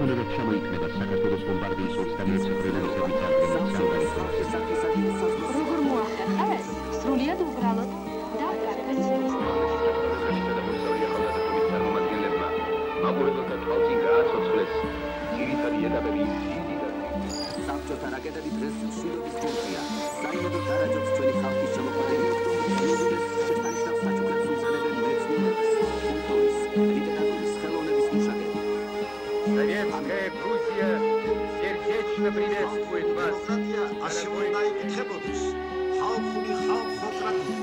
მოთხოვნილად შემოიქმნება საქართველოს ბომბარდიის 31 სეპტემბრის როგორ მოახერხე? სრულიად უბრალოდ და მოგურებელთა თვალწინ გააცოცხლეს ძირითადი ეტაპები საბჭოთა რაკეტები დღეს მშვიდობის გუნდია. საიმედო დარაჯობს ჩვენი ხალხის შემოქმედებით შესანიშნავ საჩუქრებს უზრდებენ მეცნიერებს, კულტურის, ლიტერატურის, ხელოვნების მუშაკები. Советская Грузия сердечно приветствует вас. А сегодня икითხებოდეს ხალხური ხალხოკრატია.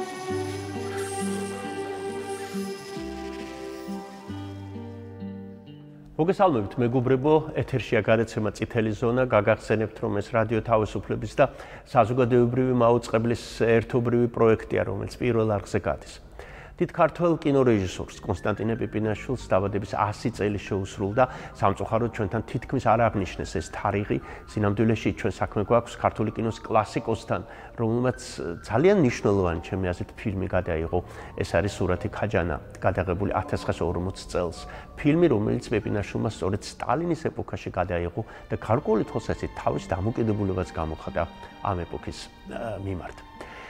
მოგესალმებით მეგობრებო, ეთერშია გადაცემა წითელი ზონა, გაგახსენებთ რომ ეს რადიო თავისუფლების და საზოგადოებრივი მაუწყებლის ერთობრივი პროექტია, რომელიც პირველ არხზე გადის. დიდ ქართველ კინორეჟისორს კონსტანტინე პიპინაშვილს დაბადების 100 წელი შეუსრულდა. სამწუხაროდ ჩვენთან თითქმის არ აღნიშნეს ეს თარიღი. სინამდვილეში ჩვენ საქმე გვაქვს ქართული კინოს კლასიკოსთან, რომელმაც ძალიან მნიშვნელოვანი ჩემი აზრით ფილმი გადაიღო. ეს არის სურათი ქაჯანა, გადაღებული 1940 წელს. ფილმი, რომელიც პიპინაშვილმა სწორედ სტალინის ეპოქაში გადაიღო და გარკვეული თვალსაზრისით თავის დამოკიდებულებას გამოხატა ამ ეპოქის მიმართ.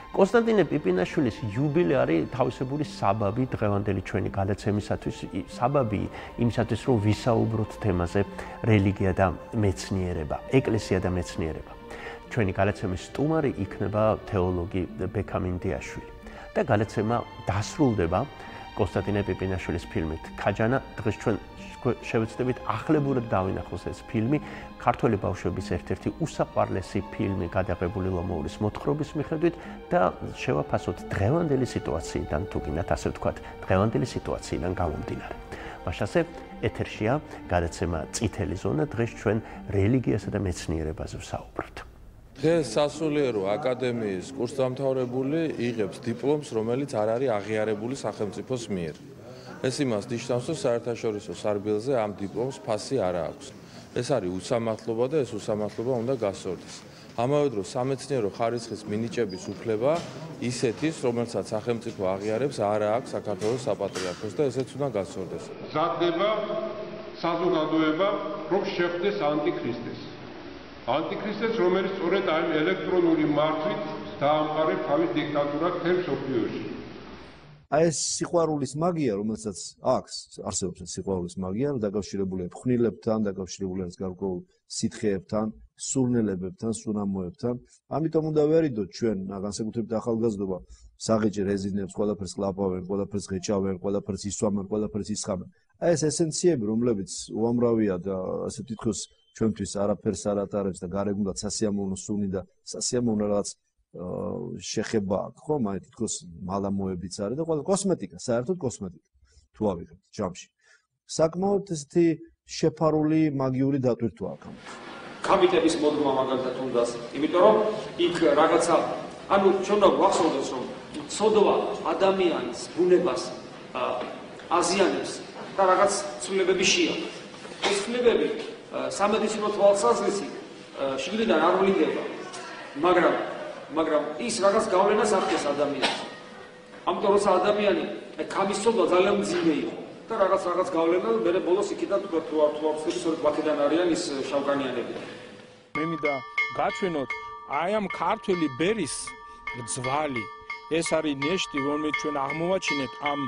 კონსტანტინე პიპინაშვილის იუბილე არის თავისებური საბაბი დღევანდელი ჩვენი გადაცემისათვის, საბაბი იმისათვის, რომ ვისაუბროთ თემაზე რელიგია და მეცნიერება, ეკლესია და მეცნიერება. ჩვენი გადაცემის სტუმარი იქნება თეოლოგი ბექამინდიაშვილი. და გადაცემა დასრულდება კონსტანტინე პიპინაშვილის ფილმით ქაჯანა. დღეს ჩვენ შევეცდებით ახლებურად დავინახოს ეს ფილმი, ქართველი ბავშვების ერთ-ერთი უსაყვარლესი ფილმი გადაღებული ლომოურის მოთხრობის მიხედვით და შევაფასოთ დღევანდელი სიტუაციიდან, თუ გინდათ ასე ვთქვათ, დღევანდელი სიტუაციიდან გამომდინარე. მაშასე ეთერშია გადაცემა წითელი ზონა, დღეს ჩვენ რელიგიასა და მეცნიერებაზე ვსაუბრობთ. დღეს სასულიერო აკადემიის კურსდამთავრებული იღებს დიპლომს, რომელიც არ არის აღიარებული სახელმწიფოს მიერ. ეს იმას ნიშნავს, რომ საერთაშორისო სარბიელზე ამ დიპლომს ფასი არ აქვს. ეს არის უსამართლობა და ეს უსამართლობა უნდა გასწორდეს. ამავე დროს სამეცნიერო ხარისხის მინიჭების უფლება ისეთის, რომელსაც სახელმწიფო აღიარებს, არ აქვს საქართველოს საპატრიარქოს და ესეც უნდა გასწორდეს. მზადდება საზოგადოება, რომ შეხვდეს ანტიქრისტეს. ანტიქრისტეს, რომელიც სწორედ ამ ელექტრონული მართვით დაამყარებს თავის დიქტატურას მთელ მსოფლიოში. ეს სიყვარულის მაგია, რომელსაც აქვს, არსებობს სიყვარულის მაგია, დაკავშირებულია ფხვნილებთან, დაკავშირებულია გარკვეულ სითხეებთან, სურნელებებთან, სუნამოებთან. ამიტომ უნდა ვერიდოთ ჩვენ, განსაკუთრებით ახალგაზრდობა, საღიჭი რეზინებს, ყველაფერს კლაპავენ, ყველაფერს ღეჭავენ, ყველაფერს ისვამენ, ყველაფერს ისხამენ. ეს ესენციები, რომლებიც უამრავია და ასე თითქოს ჩვენთვის არაფერს არ ატარებს და გარეგნულად სასიამოვნო სუნი და სასიამოვნო რაღაც შეხება აქვს, ხო? მაგ თითქოს მალამოებიც არის და ყველა კოსმეტიკა, საერთოდ კოსმეტიკა თუ ავიღებთ ჯამში. საკმაოდ ესეთი შეფარული მაგიური დატვირთვა აქვს. კაპიტების მოდგმა მაგალითად უნდას, იმიტომ რომ იქ რაღაცა, ანუ ჩვენ უნდა გვახსოვდეს, რომ ცოდვა ადამიანის ბუნებას აზიანებს და რაღაც ცვლილებები შეაქვს. ეს ცვლილებები სამედიცინო თვალსაზრისით შიგნიდან არ ვლინდება, მაგრამ ის რაღაც გავლენას ახდენს ადამიანს. ამიტომ როცა ადამიანი ქამის ცოდვა ძალიან მძიმე იყო და რაღაც გავლენა მერე ბოლოს იქიდან თუ ვაფსები სწორედ ბაქედან არიან ის შავკანიანები. მე მინდა გაჩვენოთ აი ამ ქართველი ბერის ძვალი. ეს არის ნეშტი, რომელიც ჩვენ აღმოვაჩინეთ ამ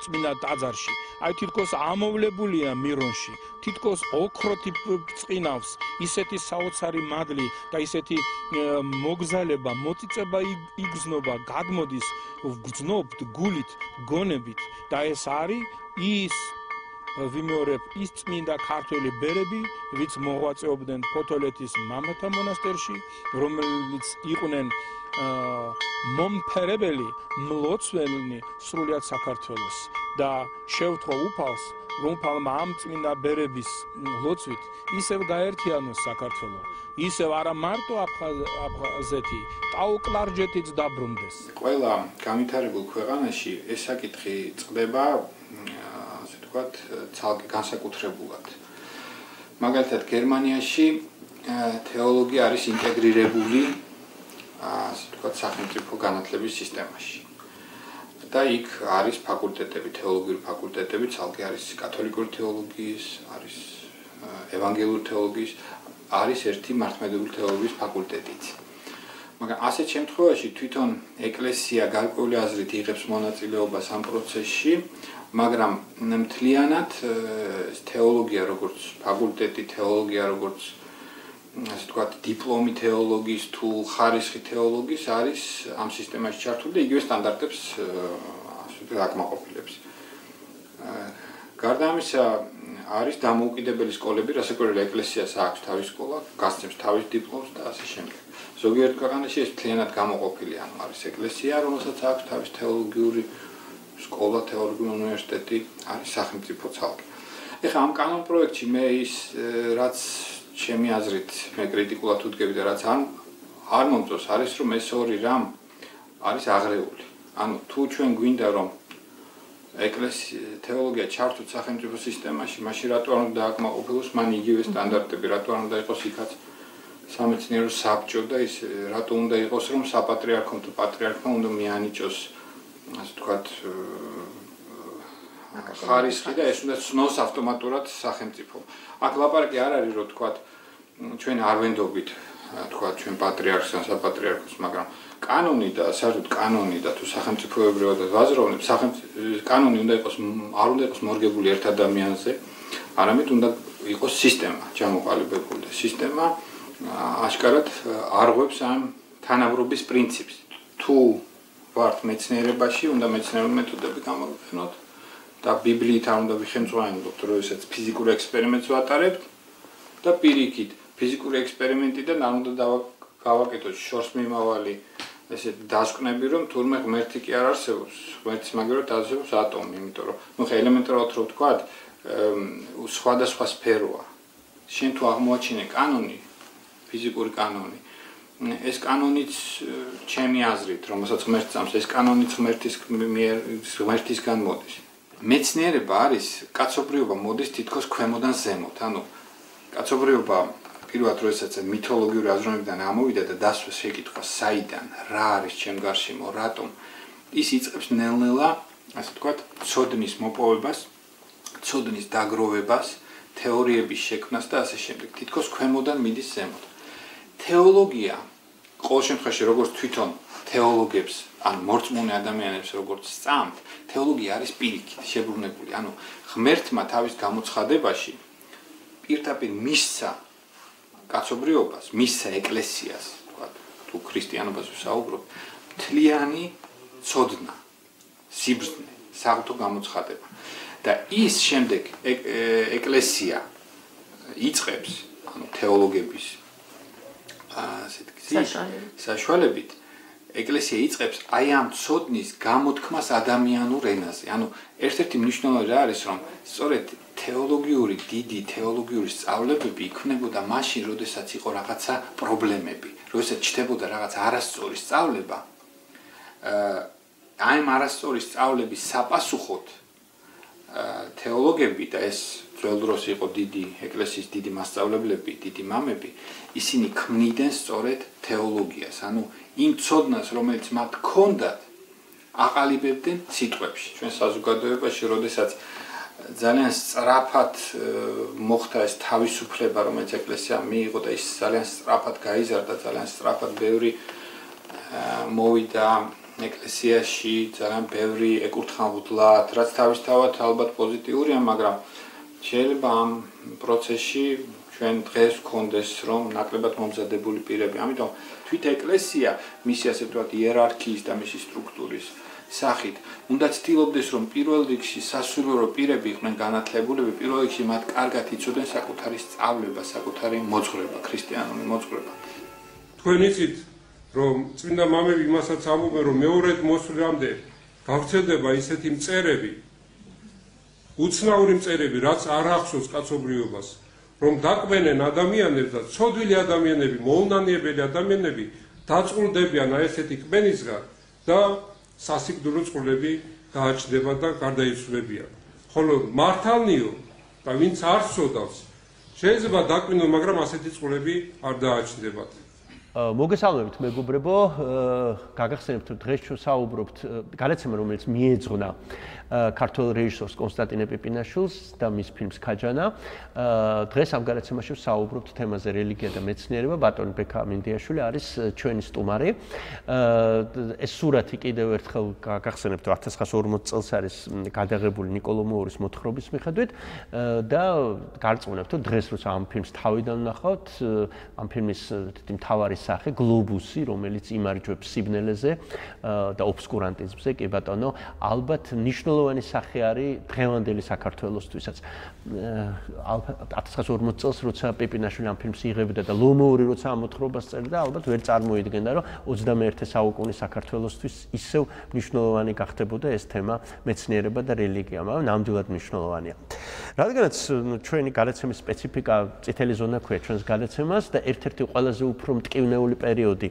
წმინდა ტაძარში. აი თითქოს ამოვლებულია მირონში, თითქოს ოქროთი წყინავს, ისეთი საოცარი მადლი და ისეთი მოგზალება, მოწიწება იგრძნობა, გადმოდის, გრძნობთ გულით, გონებით და ეს არის ის ვიმეორებ ის წმინდა ქართველი ბერები, ვინც მოღვაწეობდნენ ფოთოლეთის მამათა მონასტერში, რომლებიც იყვნენ მომფერებელი, მლოცველნი სრულიად საქართველოს და შევთხოვ უფალს, რომ უფალმა ამ წმინდა ბერების ლოცვით ისევ გაერთიანოს საქართველო, ისევ არა მარტო აფხაზეთი, ტაო-კლარჯეთიც დაბრუნდეს. ყველა განვითარებულ ქვეყანაში ეს საკითხი წყდება, ასე ვთქვათ, ცალკე განსაკუთრებულად. მაგალითად, გერმანიაში თეოლოგია არის ინტეგრირებული ასე ვთქვათ, სახელმწიფო განათლების სისტემაში. და იქ არის ფაკულტეტები, თეოლოგიური ფაკულტეტები, ცალკე არის კათოლიკური თეოლოგიის, არის ევანგელური თეოლოგიის არის ერთი მართლმადიდებლური თეოლოგიის ფაკულტეტიც. მაგრამ ასეთ შემთხვევაში თვითონ ეკლესია გარკვეული აზრით იღებს მონაწილეობას ამ პროცესში, მაგრამ მთლიანად თეოლოგია როგორც ფაკულტეტი, თეოლოგია როგორც ასე ვთქვათ, დიპლომი თეოლოგიის თუ ხარისხი თეოლოგიის არის ამ სისტემაში ჩართული და იგივე სტანდარტებს ასე ვთქვათ აკმაყოფილებს. გარდა ამისა არის დამოუკიდებელი სკოლები, რასაკვირველია ეკლესიას აქვს თავისი სკოლა, გასცემს თავის დიპლომს და ასე შემდეგ. ზოგიერთ ქვეყანაში ეს მთლიანად გამოყოფილი, ანუ არის ეკლესია, რომელსაც აქვს თავის თეოლოგიური სკოლა, თეოლოგიური უნივერსიტეტი, არის სახელმწიფო ცალკე. ეხლა ამ კანონ პროექტში მე ის რაც ჩემი აზრით მე კრიტიკულად ვდგები და რაც არ მომწონს არის რომ ეს ორი რამ არის აღრეული. ანუ თუ ჩვენ გვინდა რომ ეკლესია თეოლოგია ჩართოთ სახელმწიფო სისტემაში, მაშინ რატო არ უნდა დააკმაყოფილოს მან იგივე სტანდარტები, რატო არ უნდა იყოს იქაც სამეცნიერო საბჭო და ის რატო უნდა იყოს რომ საპატრიარქომ თუ პატრიარქმა უნდა მიანიჭოს ასე ვთქვათ ხარისხი და ეს უნდა ცნოს ავტომატურად სახელმწიფო. აქ ლაპარაკი არ არის რომ ვთქვათ ჩვენ არ ვენდობით ვთქვათ ჩვენ პატრიარქს ან საპატრიარქოს, მაგრამ კანონი და საერთოდ კანონი და თუ სახელმწიფოებრივად ვაზროვნებ, კანონი უნდა იყოს არ უნდა იყოს მორგებული ერთ ადამიანზე, არამედ უნდა იყოს სისტემა, ჩამოყალიბებული და სისტემა აშკარად არღვევს ამ თანაბრობის პრინციპს. თუ ვართ მეცნიერებაში, უნდა მეცნიერული მეთოდები გამოვიყენოთ და ბიბლიით არ უნდა ვიხემწვანებოთ, როდესაც ფიზიკურ ექსპერიმენტს ვატარებთ და პირიქით ფიზიკური ექსპერიმენტიდან არ უნდა გავაკეთოთ შორსმიმავალი ესე დასკვნები, რომ თურმე ღმერთი კი არ არსებობს, ღმერთის მაგალითად არსებობს ატომი, იმიტომ რომ ნუ ხა ელემენტარულად რო ვთქვათ, სხვადასხვა სფეროა. შენ თუ აღმოაჩინე კანონი, ფიზიკური კანონი, ეს კანონიც ჩემი აზრით, რომელსაც ღმერთს წამს, ეს კანონიც ღმერთისგან მოდის. მეცნიერება არის კაცობრიობა მოდის თითქოს ქვემოდან ზემოთ, ანუ კაცობრიობა პირველად როდესაც მითოლოგიური აზროვნებიდან ამოვიდა და დასვეს შეკითხვა საიდან, რა არის ჩემ გარშემო, რატომ, ის იწყებს ნელ-ნელა, ასე ვთქვათ, ცოდნის მოპოვებას, ცოდნის დაგროვებას, თეორიების შექმნას და ასე შემდეგ. თითქოს ქვემოდან მიდის ზემოთ. თეოლოგია, ყოველ შემთხვევაში, როგორც თვითონ თეოლოგებს, ან მორწმუნე ადამიანებს როგორც სწამთ, თეოლოგია არის პირიქით შებრუნებული. ანუ ღმერთმა თავის გამოცხადებაში პირდაპირ მისცა კაცობრიობას, მისცა ეკლესიას, თქვათ, თუ ქრისტიანობას ვსაუბრობ, მთლიანი ცოდნა, სიბრძნე, საღვთო გამოცხადება. და ის შემდეგ ეკლესია იწყებს, ანუ თეოლოგების საშუალებით, ეკლესია იწყებს აი ამ ცოდნის გამოთქმას ადამიანურ ენაზე. ანუ ერთ-ერთი მნიშვნელოვანი რა არის, რომ სწორედ თეოლოგიური, დიდი თეოლოგიური სწავლებები იქმნებოდა მაშინ, როდესაც იყო რაღაცა პრობლემები, როდესაც ჩნდებოდა რაღაც არასწორი სწავლება. აი ამ არასწორი სწავლების საპასუხოდ თეოლოგები და ეს ძველ დროს იყო დიდი ეკლესიის დიდი მასწავლებლები, დიდი მამები, ისინი ქმნიდნენ სწორედ თეოლოგიას, ანუ იმ ცოდნას, რომელიც მათ ჰქონდათ, აყალიბებდნენ სიტყვებში. ჩვენ საზოგადოებაში, როდესაც ძალიან სწრაფად მოხდა ეს თავისუფლება, რომელიც ეკლესიამ მიიღო და ის ძალიან სწრაფად გაიზარდა, ძალიან სწრაფად ბევრი მოვიდა ეკლესიაში, ძალიან ბევრი ეკურთხავნდლად, რაც თავისთავად ალბათ პოზიტიურია, მაგრამ შეიძლება ამ პროცესში ჩვენ დღეს ვქონდეს რომ ნაკლებად მომზადებული პირები. ამიტომ თვით ეკლესია მისი ასე ვთქვათ იერარქიის და მისი სტრუქტურის სახით უნდა ცდილობდეს რომ პირველ რიგში სასულიერო პირები იყვნენ განათლებულები, პირველ რიგში მათ კარგად იცოდნენ საკუთარი სწავლება, საკუთარი მოძღვრება, ქრისტიანული მოძღვრება. თქვენ იცით რომ წმინდა მამები იმასაც ამბობენ რომ მეორედ მოსვლამდე გავრცელდება ისეთი მწერები, უცნაური მწერები, რაც არ ახსოვს კაცობრიობას, რომ დაკვენენ ადამიანებს და ცოდვილი ადამიანები, მოუნანიებელი ადამიანები დაწყვეტებიან აი ესეთი კბენისგან და სასიკვდილო წყვილები გააჩნდება და გარდაიცვლებიან. ხოლო მართალნიო და ვინც არ სოდავს, შეიძლება დაკვინო, მაგრამ ასეთი წყვილები არ დააჩნდებათ. მოგესალმებით მეგობრებო, გაგახსენებთ რომ დღეს ჩვენ საუბრობთ გადაცემა რომელიც მიეძღვნა ქართველ რეჟისორს კონსტანტინე პიპინაშვილს და მის ფილმს ქაჯანა. დღეს ამ გადაცემაში ვსაუბრობთ თემაზე რელიგია და მეცნიერება. ბატონი ბექა მინდიაშვილი არის ჩვენი სტუმარი. ეს სურათი კიდევ ერთხელ გაგახსენებთ რომ 1940 წელს არის გადაღებული ნიკოლო მოურის მოთხრობის მიხედვით და გარწმუნებთ რომ დღეს როცა ამ ფილმს თავიდან ვნახავთ, ამ ფილმის მთავარი სახე გლობუსი, რომელიც იმარჯვებს სიბნელეზე და ობსკურანტიზმზე, კი ბატონო, ალბათ მნიშვნელოვანი სახე არის დღევანდელი საქართველოსთვისაც. 1940 წელს როცა პიპინაშვილი ამ ფილმს იღებდა და ლომოური როცა ამ მოთხრობას წერდა, ალბათ ვერ წარმოიდგენდა, რომ 21 საუკუნის საქართველოსთვის ისევ მნიშვნელოვანი გახდებოდა ეს თემა მეცნიერება და რელიგია, მაგრამ ნამდვილად მნიშვნელოვანია. რადგანაც ჩვენი გადაცემის სპეციფიკა წითელი ზონა ქვია ჩვენს გადაცემას და ერთ-ერთი ყველაზე უფრო მტკივნეული პერიოდი,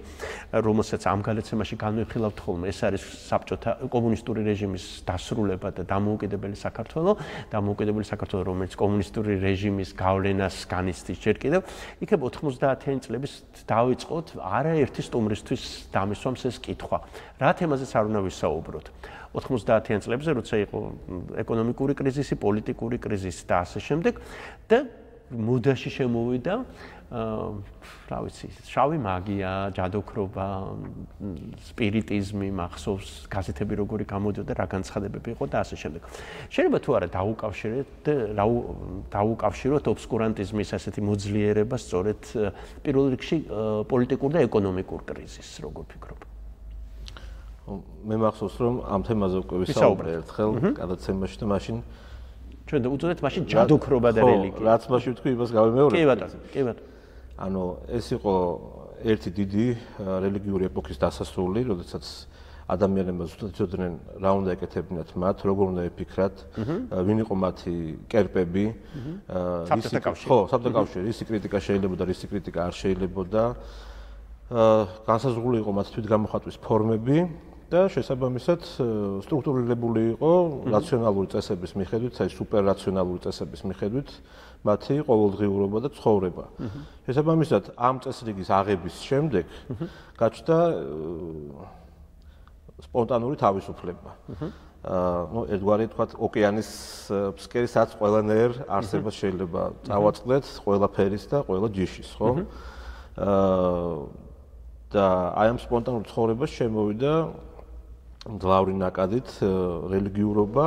რომელსაც ამ გადაცემაში განვიხილავთ ხოლმე, ეს არის საბჭოთა კომუნისტური რეჟიმის დასრულება და დამოუკიდებელი საქართველო, რომელიც კომუნისტური რეჟიმის გავლენას განიცდის ჯერ კიდევ. იქნებ 90-იანი წლების დავიწყოთ არაერთი სტუმრისთვის დამისვამს ეს კითხვა. რა თემაზეც არ უნდა ვისაუბროთ? 90-იან წლებზე, როცა იყო ეკონომიკური კრიზისი, პოლიტიკური კრიზისი და ასე შემდეგ და მოდაში შემოვიდა რა ვიცი, შავი მაგია, ჯადოქრობა, სპირიტიზმი, მახსოვს გაზეთები როგორი გამოდიოდა, რა განცხადებები იყო და ასე შემდეგ. შეიძლება თუ არა დაუკავშიროთ ობსკურანტიზმის ასეთი მოძლიერება სწორედ პირველ რიგში პოლიტიკურ და ეკონომიკურ კრიზისს, როგორ ფიქრობ? მე მახსოვს რომ ამ თემაზე უკვე ვისაუბრე ერთხელ გადაცემაში და მაშინ ჩვენ უწოდეთ მაშინ ჯადოქრობა და რელიგია. რაც მაშინ ვთქვი, იმას გავიმეორებ. კი ბატონო. ანუ ეს იყო ერთი დიდი რელიგიური ეპოქის დასასრული, როდესაც ადამიანებმა ზუსტად იცოდნენ რა უნდა ეკეთებინათ მათ, როგორ უნდა ეფიქრათ, ვინ იყო მათი კერპები, საბჭოთა კავშირი, რისი კრიტიკა შეიძლებოდა, რისი კრიტიკა არ შეიძლებოდა. განსაზღვრული იყო მათ თვითგამოხატვის ფორმები და შესაბამისად სტრუქტურირებული იყო რაციონალური წესების მიხედვით, აი სუპერრაციონალური წესების მიხედვით მათი ყოველდღიურობა და ცხოვრება. შესაბამისად ამ წესრიგის აღების შემდეგ გაჩნდა სპონტანური თავისუფლება. ერთგვარი თქვა ოკეანის ფსკერისაც ყველანაირ არსებას შეიძლება წავაწყდეთ ყველა ფერის და ყველა ჯიშის, ხო? და აი ამ სპონტანურ ცხოვრებას შემოვიდა მძლავრი ნაკადით რელიგიურობა.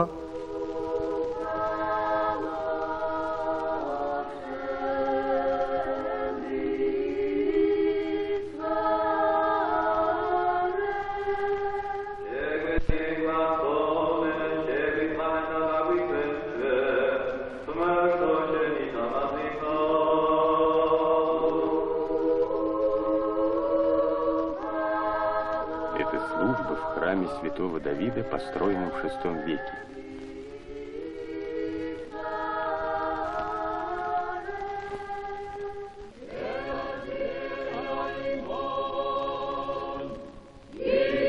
Святого Давида, построенном в VI веке.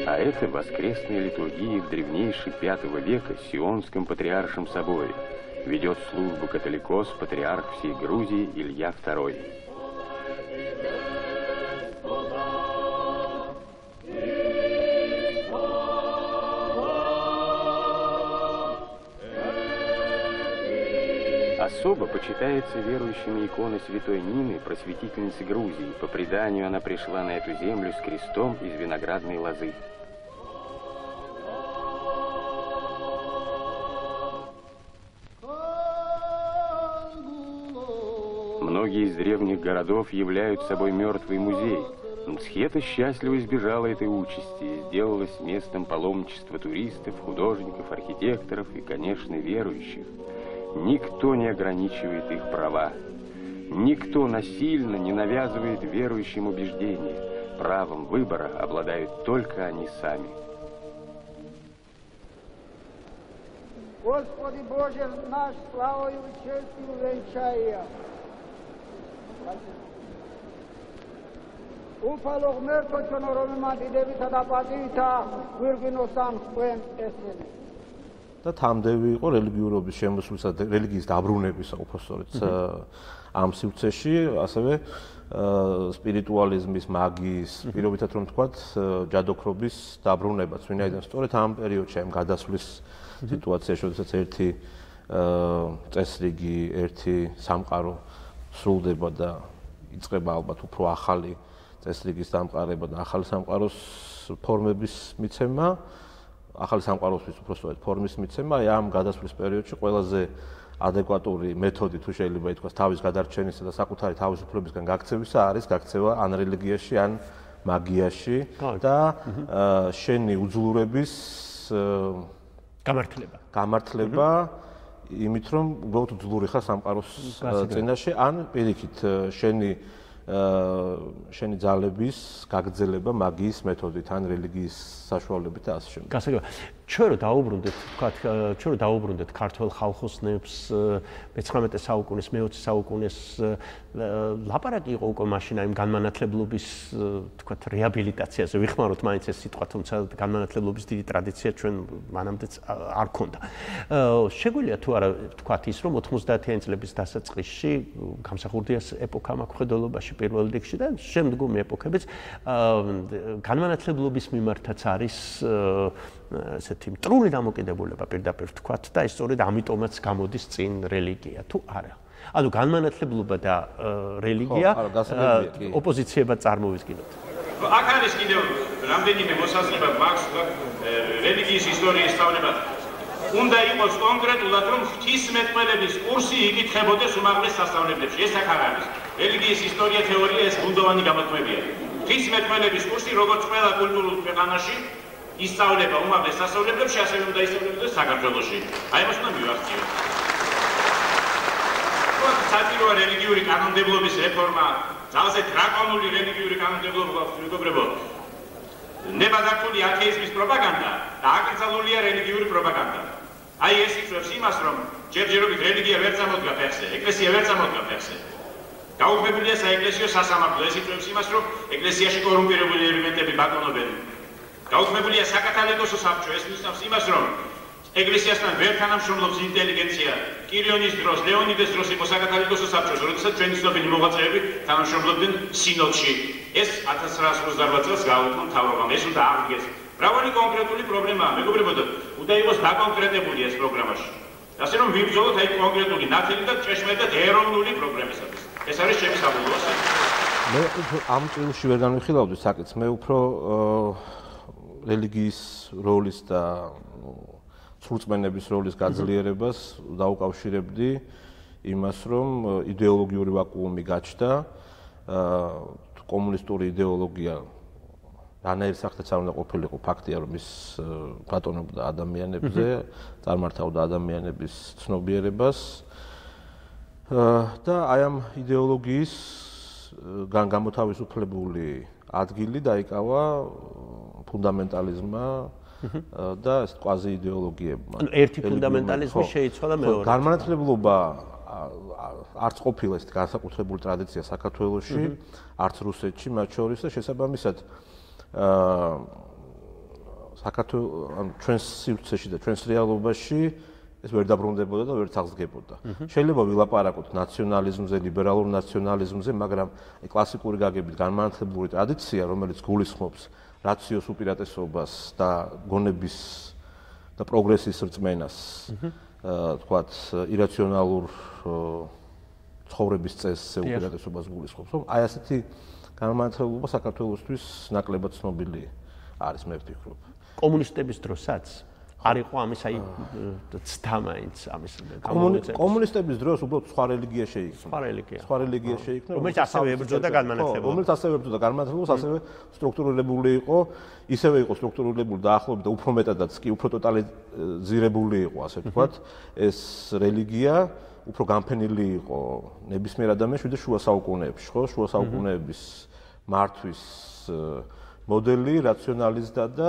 А это воскресная литургия в древнейшей V века Сионском Патриаршем соборе. Ведет службу католикос, патриарх всей Грузии Илья II. Особо почитается верующими икона святой Нины, просветительницы Грузии. По преданию, она пришла на эту землю с крестом из виноградной лозы. Многие из древних городов являют собой мертвый музей. Мцхета счастливо избежала этой участи и сделалась местом паломничества туристов, художников, архитекторов и, конечно, верующих. Никто не ограничивает их права. Никто насильно не навязывает верующим убеждения. Правом выбора обладают только они сами. Господи Боже наш, славою и честью венчая. Уфалог мерто чонороми мадидевита да патита, виргиносан спен эсене. და თამდევი იყო რელიგიურობის შემოსვლისა და რელიგიის დაბრუნების უბრალოდ ამ სივრცეში, ასევე სპირიტუალიზმის, მაგიის, პირობითად რომ ვთქვათ, ჯადოქრობის დაბრუნებაც, ვინაიდან სწორედ ამ პერიოდში, ამ გადასვლის სიტუაციაში, როდესაც ერთი წესრიგი, ერთი სამყარო სრულდება და იწყება ალბათ უფრო ახალი წესრიგის დამყარება და ახალი სამყაროს ფორმების მიცემა, ახალი სამყაროსთვის უბრალოდ ფორმის მიცემა, ამ გადასვლის პერიოდში ყველაზე ადეკვატური მეთოდი თუ შეიძლება ითქვას თავის გადარჩენისა და საკუთარი თავისუფლებისგან გაქცევისა არის გაქცევა ან რელიგიაში, ან მაგიაში და შენი უძლურების გამართლება იმით რომ უბრალოდ უძლური ხარ სამყაროს წინაშე, ან პირიქით შენი ძალების გაგრძელება მაგიის მეთოდით ან რელიგიის საშუალებით და ასე შემდეგ. გასაგებია. ჩვენ რო დაუბრუნდეთ ქართულ ხალხოსნებს მე-19 საუკუნის, მე-20 საუკუნის ლაპარაკი იყო უკვე მაშინ იმ განმანათლებლობის თქვათ რეაბილიტაციაზე. ვიხმაროთ მაინც ეს სიტყვა, თუმცა განმანათლებლობის დიდი ტრადიცია ჩვენ მანამდეც არ ქონდა. შეგვიძლია თუ არა თქვათ ის რომ 90-იანი წლების დასაწყისში გამსახურდიას ეპოქა მაქვხედელობაში პირველ რიგში და შემდგომი ეპოქებიც განმანათლებლობის მიმართაც არის ესეთი მტრული დამოკიდებულება პირდაპირ ვთქვათ და ეს სწორედ ამიტომაც გამოდის წინ რელიგია თუ არა. ანუ განმანათლებლობა და რელიგია ოპოზიციებად წარმოვიდგინოთ. აქ არის კიდევ რამდენიმე მოსაზრება მაქვს რელიგიის ისტორიის სწავლება. უნდა იყოს კონკრეტულად რომ ღვთისმეტყველების კურსი იკითხებოდეს უმაღლეს სასწავლებლებში. ეს აქ არ არის. რელიგიის ისტორია თეორია ეს ბუნდოვანი გამოთქმებია. ღვთისმეტყველების კურსი როგორც ყველა კულტურულ ქვეყანაში ისწავლება უმაღლეს სასწავლებლებში, ასევე უნდა ისწავლებოდეს საქართველოში. აი მას უნდა მივახციოთ. საჭიროა რელიგიური კანონმდებლობის რეფორმა, ძალზე დრაკონული რელიგიური კანონმდებლობა გვაქვს, მეგობრებო. ნებადართული ათეიზმის პროპაგანდა და აკრძალულია რელიგიური პროპაგანდა. აი ეს იწვევს იმას, რომ ჯერჯერობით რელიგია ვერ წამოდგა ფეხზე, ეკლესია ვერ წამოდგა ფეხზე. გაუქმებულია საეკლესიო სასამართლო, ეს იწვევს იმას, რომ ეკლესიაში კორუმპირებული ელემენტები ბატონობენ. გაუქმებულია საკათალიკოსო საბჭო, ეს ნიშნავს იმას, რომ ეკლესიასთან ვერ თანამშრომლობს ინტელიგენცია. კირიონის დროს, ლეონიდეს დროს იყო საკათალიკოსო საბჭოში, როდესაც ჩვენი ცნობილი მოღვაწეები თანამშრომლობდნენ სინოდში. ეს 1928 წელს გაუქმდა მთავრობამ, ეს უნდა აღდგეს. მრავალი კონკრეტული პრობლემაა, მეგობრებო, უნდა იყოს დაკონკრეტებული ეს პროგრამაში. ასე რომ ვიბრძოლოთ აი კონკრეტული ნათელი და ჭეშმარიტად ეროვნული პრობლემისათვის. ეს არის ჩემი საბოლოო ასეთი. მე ამ წილში ვერ განვიხილავდი საკითხს, მე უფრო რელიგიის როლის და სრულწმენების როლის გაძლიერებას დაუკავშირებდი იმას, რომ იდეოლოგიური ვაკუუმი გაჩნდა, კომუნისტური იდეოლოგია რანაირ სახთაც არ უნდა ყოფილიყო, ფაქტია, რომ ის ბატონობდა ადამიანებზე, წარმართავდა ადამიანების ცნობიერებას და აი ამ იდეოლოგიის განმათავისუფლებული ადგილი დაიკავა ფუნდამენტალიზმმა და ეს კვაზი იდეოლოგიებმა. ანუ ერთი ფუნდამენტალიზმი შეიცვალა მეორე. განმანათლებლობა არც ყოფილა ეს განსაკუთრებული ტრადიცია საქართველოში, არც რუსეთში, მათ შორის და შესაბამისად საქართველოს ჩვენს სივრცეში და ჩვენს რეალობაში ეს ვერ დაბრუნდებოდა და ვერ აღსდგებოდა. შეიძლება ვილაპარაკოთ ნაციონალიზმზე, ლიბერალურ ნაციონალიზმზე, მაგრამ კლასიკური გაგებით განმანათლებლური ტრადიცია, რომელიც გულისხმობს რაციოს უპირატესობას და გონების და პროგრესის რწმენას, თქვათ, ირაციონალურ ცხოვრების წესზე უპირატესობას გულისხმობს, რომ აი ასეთი განმანათლებლობა საქართველოსთვის ნაკლებად ცნობილი არის, მე ვფიქრობ. კომუნისტების დროსაც არ იყო ამის აი ცდა მაინც ამის კომუნისტების დროს უბრალოდ სხვა რელიგია შეიქმნა. სხვა რელიგია შეიქმნა, რომელიც ასევე ებრძოდა განმანათლებლობას. რომელიც ასევე ებრძოდა განმანათლებლობას, ასევე სტრუქტურირებული იყო, ისევე იყო სტრუქტურირებული დაახლოებით და უფრო მეტადაც კი უფრო ტოტალიზირებული იყო, ასე ვთქვათ, ეს რელიგია უფრო განფენილი იყო ნებისმიერ ადამიანში და შუა საუკუნეებში, ხო? შუა საუკუნეების მართვის მოდელი რაციონალიზდა და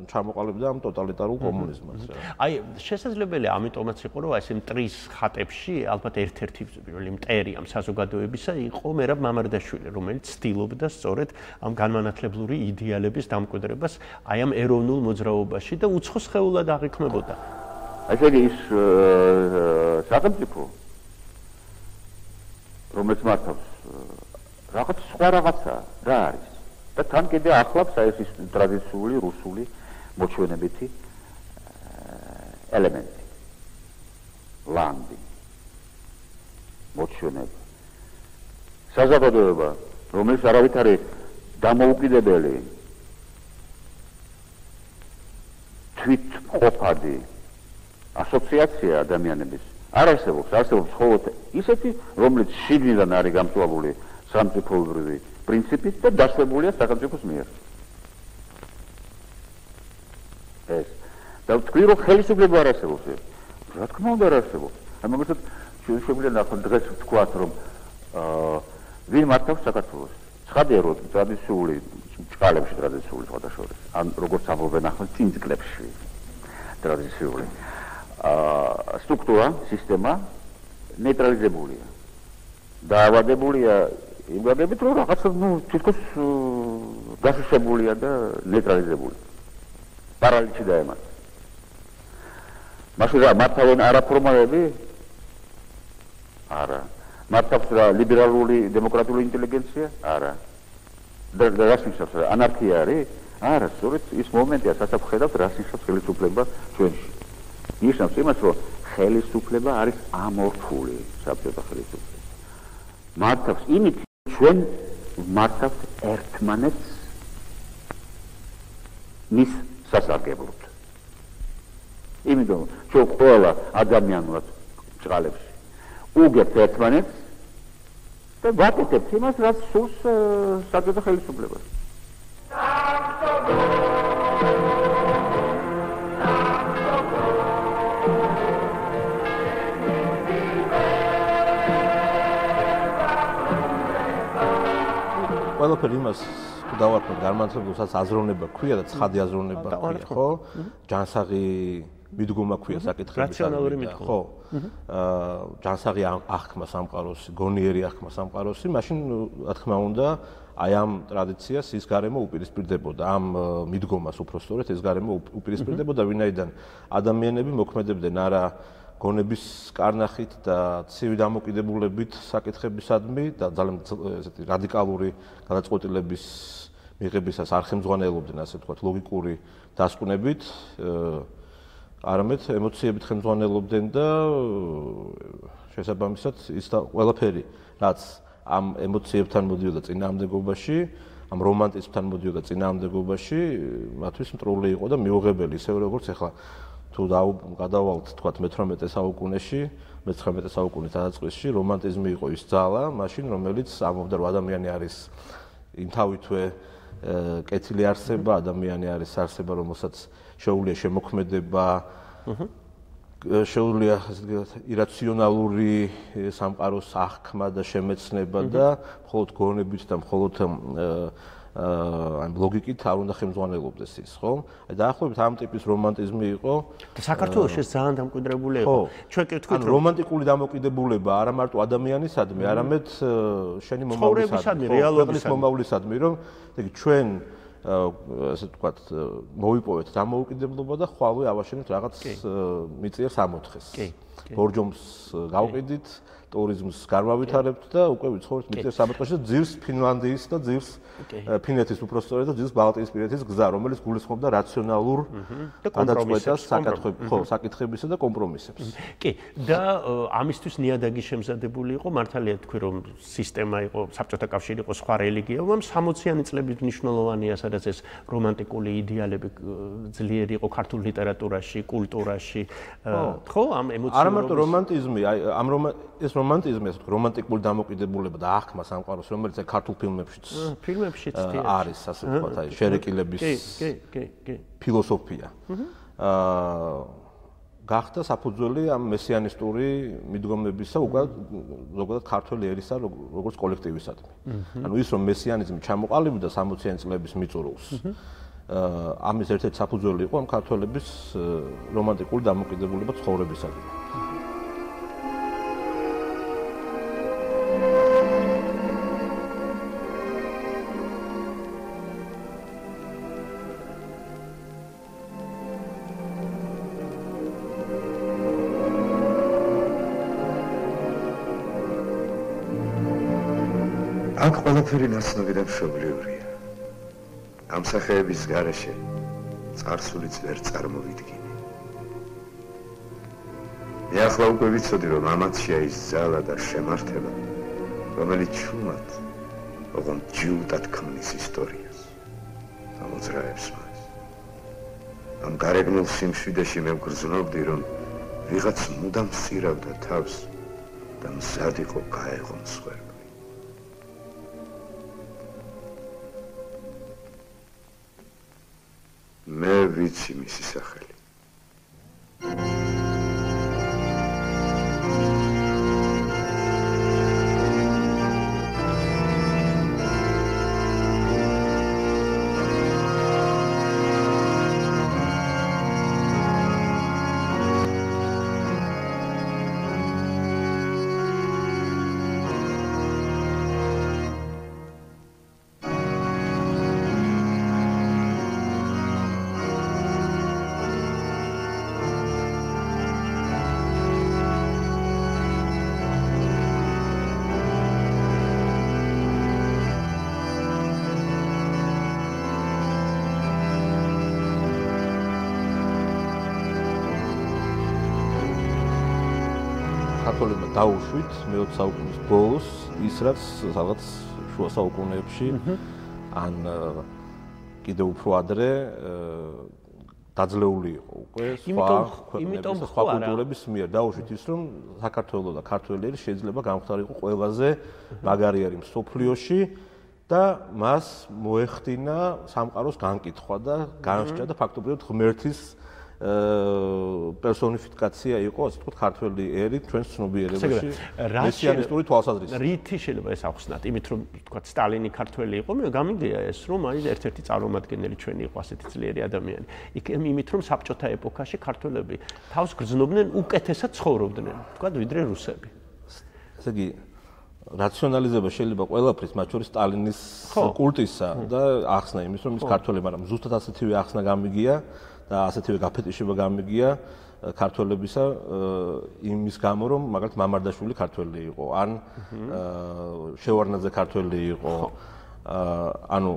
ჩამოყალიბდა ამ ტოტალიტარულ კომუნიზმად. აი, შესაძლებელია ამიტომაც იყო, რომ აი ეს მტრის ხატებში ალბათ ერთ-ერთი პირველი მტერი ამ საზოგადოებისა იყო მერაბ მამარდაშვილი, რომელიც ცდილობდა სწორედ ამ განმანათლებლური იდეალების დამკვიდრებას აი ამ ეროვნულ მოძრაობაში და უცხო სხეულად აღიქმებოდა. ესე იგი ის სახელმწიფო რომელიც მართავს რაღაც სხვა რაღაცა რა არის და თან კიდე ახლავს აი ეს ტრადიციული რუსული მოჩვენებითი ელემენტი ლანდი მოჩვენება საზოგადოება რომელიც არავით არის დამოუკიდებელი თვითმყოფადი ასოციაცია ადამიანების არ არსებობს მხოლოდ ისეთი რომელიც შიგნიდან არის გამწვავებული სამწიფოებრივი პრინციპით და დაშვებულია სახელმწიფოს მიერ ეს და თქვი რომ ხელისუფლება არ არსებობს რა თქმა უნდა არ არსებობს ამიტომ შეგვიძლია ნახოთ დღეს ვთქვათ რომ ვინ მართავს საქართველოს ცხადია რომ ტრადიციული ჭყალებში ტრადიციული სხვადასხვა ან როგორც ამბობენ ახლა წინ წლებში ტრადიციული სტრუქტურა სისტემა ნეიტრალიზებულია დაავადებულია იმ გაგებით რომ რაღაცა თითქოს გაშიშებულია და ნეიტრალიზებული პარალიჩი დაემატა მაშინ რა მართავენ არაფორმალები არა მართავს რა ლიბერალური დემოკრატიული ინტელიგენცია არა და რას ნიშნავს ანარქია არის არა სწორედ ის მომენტია სადაც ხედავთ რას ნიშნავს ხელისუფლება ჩვენში ნიშნავს იმას რომ ხელისუფლება არის ამორფული საბჭოთა ხელისუფლება მართავს იმით ჩვენ მართავთ ერთმანეთს მის სასარგებლოდ იმიტომ ჩვენ ყველა ადამიანურად ჭყალებში უგებთ ერთმანეთს და ვაკეთებთ იმას რაც სურს საბჭოთა ხელისუფლებას ყველაფერი იმას დავარქვათ განმანათლებელსაც აზროვნება ქვია და ცხადი აზროვნება ქვია ხო ჯანსაღი მიდგომა ქვია საკითხების რაციონალური მიდგომა ხო ჯანსაღი აღქმა სამყაროსი გონიერი აღქმა სამყაროსი მაშინ რა თქმა უნდა აი ამ ტრადიციას ის გარემო უპირისპირდებოდა ამ მიდგომას უпростоრეთ ეს გარემო უპირისპირდებოდა ვინაიდან ადამიანები მოქმედებდნენ არა გონების კარნახით და ცივი დამოკიდებულებით საკითხებისადმი და ძალიან ესეთი რადიკალური გადაწყვეტილების მიღებისას არ ხელმძღვანელობდნენ ასე ვთქვათ ლოგიკური დასკვნებით არამედ ემოციებით ხელმძღვანელობდნენ და შესაბამისად ის და ყველაფერი რაც ამ ემოციებთან მოდიოდა წინააღმდეგობაში ამ რომანტიზმთან მოდიოდა წინააღმდეგობაში მათთვის მტრული იყო და მიუღებელი ისე როგორც ახლა თუ გადავალთ თქვათ მე-18 საუკუნეში მე-19 საუკუნის დასაწყისში რომანტიზმი იყო ის ძალა მაშინ რომელიც ამბობდა რომ ადამიანი არის იმთავითვე კეთილი არსება ადამიანი არის არსება რომელსაც შეუძლია შემოქმედება შეუძლია ირაციონალური სამყაროს აღქმა და შემეცნება და მხოლოდ გონებით და მხოლოდ ლოგიკით არ უნდა ხელმძღვანელობდეს ის, ხო? დაახლოებით ამ ტიპის რომანტიზმი იყო და საქართველოს ეს ძალიან დამკვიდრებული იყო. ჩვენ კი ვთქვით, რომ რომანტიკული დამოკიდებულება არა მარტო ადამიანისადმი, არამედ შენი მომავლისადმი, რეალობისადმი, მომავლისადმი, რომ ჩვენ ასე ვთქვათ, მოვიპოვეთ დამოუკიდებლობა და ხვალე ავაშენებთ რაღაც მიწიერ სამოთხეს. ბორჯომს გავყიდით, ტურიზმს განვავითარებთ და უკვე ვიცხოვრეთ მიწიერ სამოთხეში და ძირს ფინლანდიის და ძირს ფინეთის უпростоრეთ და ძირს ბალტიისპირეთის გზა, რომელიც გულისხმობდა რაციონალურ გადაწყვეტას საკითხებისა და კომპრომისებს. კი, და ამისთვის ნიადაგი შემზადებული იყო, მართალია თქვი რომ სისტემა იყო, საბჭოთა კავშირი იყო, სხვა რელიგია, მაგრამ 60-იანი წლების მნიშვნელოვანია, სადაც ეს რომანტიკული იდეალები ძლიერი იყო ქართულ ლიტერატურაში, კულტურაში. ხო, ამ ემოციურ არა მარტო რომანტიზმი, აი ეს რომანტიზმი, ასე ვთქვი, რომანტიკული დამოკიდებულება და აღქმა სამყაროს, რომელიც ქართულ ფილმებშიც არის, ასე ვთქვათ, აი შერეკილების ფილოსოფია. გახდა საფუძველი ამ მესიანისტური მიდგომებისა უკვე ზოგადად ქართველი ერისა როგორც კოლექტივისადმი. ანუ ის რომ მესიანიზმი ჩამოყალიბდა 60-იანი წლების მიწურულს. ამის ერთ-ერთი საფუძველი იყო ამ ქართველების რომანტიკული დამოკიდებულება ცხოვრებისადმი. აქ ყველაფერი ნაცნობი და მშობლიურია. ამ სახეების გარეშე წარსულიც ვერ წარმოვიდგინე. მე ახლა უკვე ვიცოდი, რომ ამათშია ის ძალა და შემართება, რომელიც ჩუმად, ოღონდ ჯიუტად ქმნის ისტორიას და მოძრაებს მას. ამ გარეგნულ სიმშვიდეში მე ვგრძნობდი, რომ ვიღაც მუდამ სირავდა თავს და მზად იყო გაეღო მსხვერპლი. მე ვიცი მისი სახელი. ქართველებმა დაუშვით მე-20 საუკუნის ბოლოს ის რაც რაღაც შუა საუკუნეებში ან კიდევ უფრო ადრე დაძლეული იყო უკვე სხვა კულტურების მიერ. დაუშვით ის რომ საქართველოს და ქართველები შეიძლება გამختارიყო ყველაზე მაგარი მსოფლიოში და მას მოეხდინა სამყაროს განკითხვა და განსჭა და ფაქტობრივად ღმერთის პერსონიფიკაცია იყო, ასე ვთქვათ, ქართველი ერი ჩვენს ცნობიერებაში მესიანისტური თვალსაზრისით. რითი შეიძლება ეს ახსნათ? იმით რომ ვთქვათ, სტალინი ქართველი იყო, მე გამიგია ეს, რომ აი ერთ-ერთი წარმომადგენელი ჩვენი იყო ასეთი ძლიერი ადამიანი. იმით რომ საბჭოთა ეპოქაში ქართველები თავს გრძნობდნენ უკეთესად ცხოვრობდნენ, ვთქვათ, ვიდრე რუსები. ესე იგი რაციონალიზება შეიძლება ყველაფრის, მათ შორის სტალინის კულტისა და ახსნა იმის, რომ ის ქართველი, მაგრამ ზუსტად ასეთივე ახსნა გამიგია და ასეთივე გაფეტიშება გამიგია ქართველებისა იმის გამო, რომ მაგალითად მამარდაშვილი ქართველი იყო, ან შევარნაძე ქართველი იყო, ანუ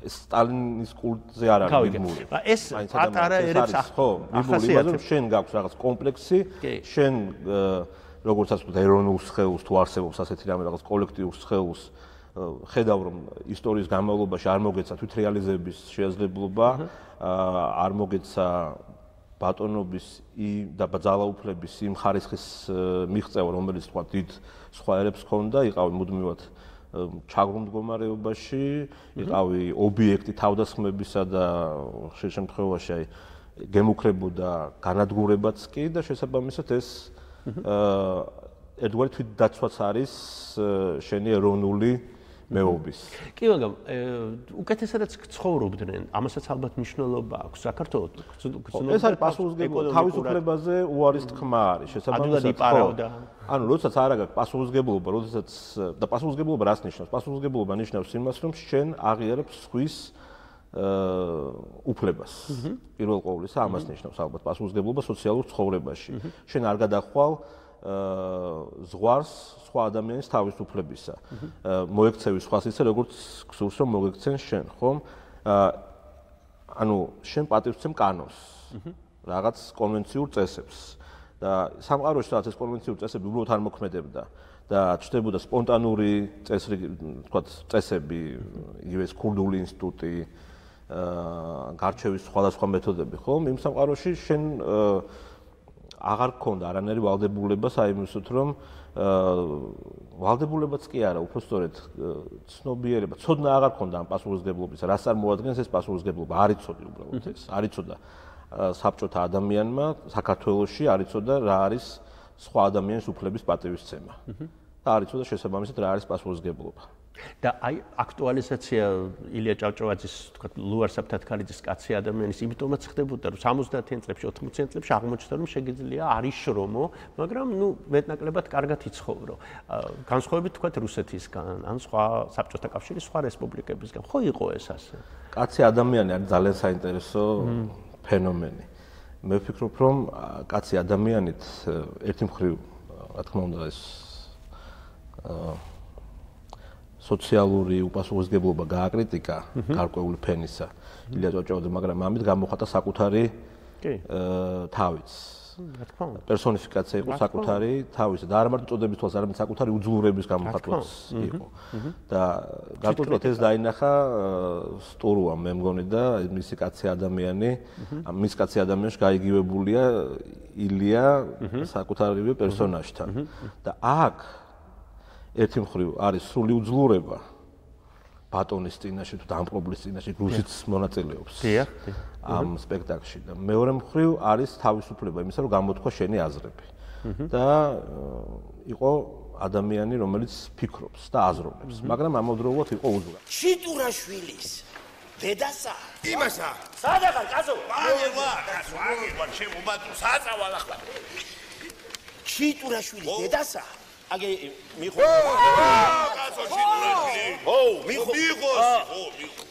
სტალინის კულტზე არ არის მიღმული. ეს პატარა ერებს ხო, ახასიათებს, რომ შენ გაქვს რაღაც კომპლექსი, შენ როგორც ასე ვთქვათ, ეროვნულ სხეულს თუ არსებობს ასეთი რამე რაღაც კოლექტიურ სხეულს, ხედავ რომ ისტორიის განმავლობაში არ მოგეცა თვით რეალიზების შესაძლებლობა, არ მოგეცა ბატონობის და ძალაუფლების იმ ხარისხის მიღწევა, რომელიც თქვა დიდ სხვა ერებს ჰქონდა, იყავი მუდმივად ჩაგრულ მდგომარეობაში, იყავი ობიექტი თავდასხმებისა და ხშირ შემთხვევაში აი გემუქრებოდა განადგურებაც კი და შესაბამისად ეს ერთგვარი თვითდაცვაც არის შენი ეროვნული მეობის. კი, მაგრამ უკეთესადაც ცხოვრობდნენ, ამასაც ალბათ მნიშვნელობა აქვს საქართველოს. ეს არის პასუხისმგებლობა, თავისუფლებაზე უარის თქმა არის, შესაბამისად. ანუ როდესაც არ აქვს პასუხისმგებლობა, როდესაც და პასუხისმგებლობა რას ნიშნავს? პასუხისმგებლობა ნიშნავს იმას, რომ შენ აღიარებ სხვის უფლებას. პირველ ყოვლისა ამას ნიშნავს ალბათ პასუხისმგებლობა სოციალურ ცხოვრებაში. შენ არ გადახვალ ზღვარს სხვა ადამიანის თავისუფლებისა. მოექცევი სხვას ისე, როგორც გსურს რომ მოგექცენ შენ, ხომ? ანუ შენ პატივცემ კანონს, რაღაც კონვენციურ წესებს. და სამყაროში რაც ეს კონვენციურ წესები უბრალოდ არ მოქმედებდა და ჩნდებოდა სპონტანური წესრიგი, თქვათ, წესები, იგივე ეს ქურდული ინსტიტუტი, გარჩევის სხვადასხვა მეთოდები, ხომ? იმ სამყაროში შენ აღარ გქონდა არანაირი ვალდებულება საიმისოთ, რომ ვალდებულებაც კი არა, უფრო სწორედ ცნობიერება, ცოდნა აღარ გქონდა ამ პასუხისმგებლობის, რას წარმოადგენს ეს პასუხისმგებლობა, არ იცოდი უბრალოდ ეს, არ იცოდა საბჭოთა ადამიანმა საქართველოში, არ იცოდა რა არის სხვა ადამიანის უფლების პატივისცემა. და არ იცოდა შესაბამისად რა არის პასუხისმგებლობა. და აი აქტუალიზაცია ილია ჭავჭავაძის, თქვათ, ლუარსაბ თათქალიძის კაცი ადამიანის იმიტომაც ხდებოდა, რომ 70-იან წლებში, 80-იან წლებში აღმოჩნდა, რომ შეგიძლია არის შრომო, მაგრამ ნუ მეტნაკლებად კარგად იცხოვრო. განსხვავებით, თქვათ, რუსეთისგან, ან სხვა საბჭოთა კავშირის სხვა რესპუბლიკებისგან. ხო იყო ეს ასე? კაცი ადამიანი არის ძალიან საინტერესო ფენომენი. მე ვფიქრობ, რომ კაცი ადამიანით ერთი მხრივ, რა თქმა უნდა, ეს სოციალური უპასუხისმგებლობა გააკრიტიკა გარკვეული ფენისა ილია ჭავჭავაძე, მაგრამ ამით გამოხატა საკუთარი თავიც. პერსონიფიკაცია იყო საკუთარი თავისა და არა მარტო წოდების თვალს, არამედ საკუთარი უძლურების გამოხატვაც იყო. და გარკვეულად ეს დაინახა სტურუამ, მე მგონი და მისი კაცი ადამიანი, მის კაცი ადამიანში გაიგივებულია ილია საკუთარივე პერსონაჟთან. და აქ ერთი მხრივ არის სრული უძლურება ბატონის წინაშე თუ დამპყრობლის წინაშე, რუსიც მონაწილეობს ამ სპექტაკლში და მეორე მხრივ არის თავისუფლება იმისა, რომ გამოთქვა შენი აზრები. და იყო ადამიანი, რომელიც ფიქრობს და აზროვნებს, მაგრამ ამავდროულად იყო უძლურა. ჩიტურაშვილის დედასა? იმასა. სადაღარ, კაცო? აგერვა, ჩემო ბატონო, საწავალ ახლა. ჩიტურაშვილის დედასა? აგე მიხო. კაცო ჩიტურაშვილი. ო, მიხო.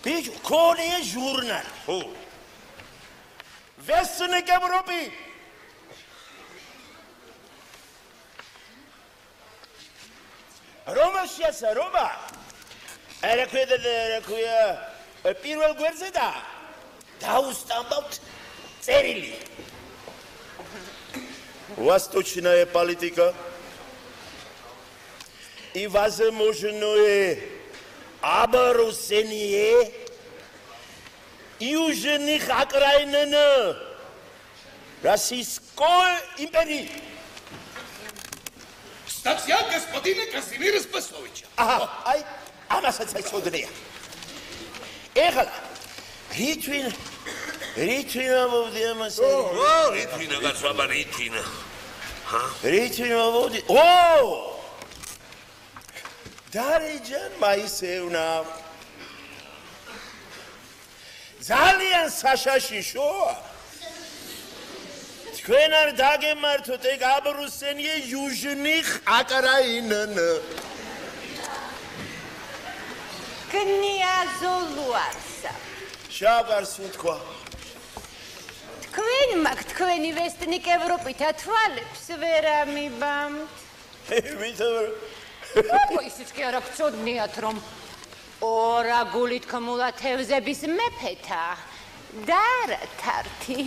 ბიჭო, ქონია ჟურნალი. ო. Вестник Европы. რომელშიაცა რომა? ერექვია პირველ გვერდზე და დაუსტამბავთ წერილი. Восточная политика и возможное оборудование южных окраин Российской империи. Статья господина Казимира Спасовича. Ага, ай, амаსაც ეცოდნია. ეხლა რითვინა მოვდი ამასე. ო, რითვინა გასვაბა რითვინა. ჰა? რითვინა მოვდი. ო! დარეჯან მაისევნა. ძალიან საშაში შოა. თქვენ არ დაგემართოთ ეგ აბრუსენიე южных окраинен. კნიაზოლუარსა. შავგარს უთქვა. თქვენ მაგ თქვენი ვესტნიკ ევროპით ათვალებს ვერ ამიბამთ. ვითარ. აბა ისიც კი არა გწოდნიათ რომ ორაგული თქმულა თევზების მეფეთა და რათართი.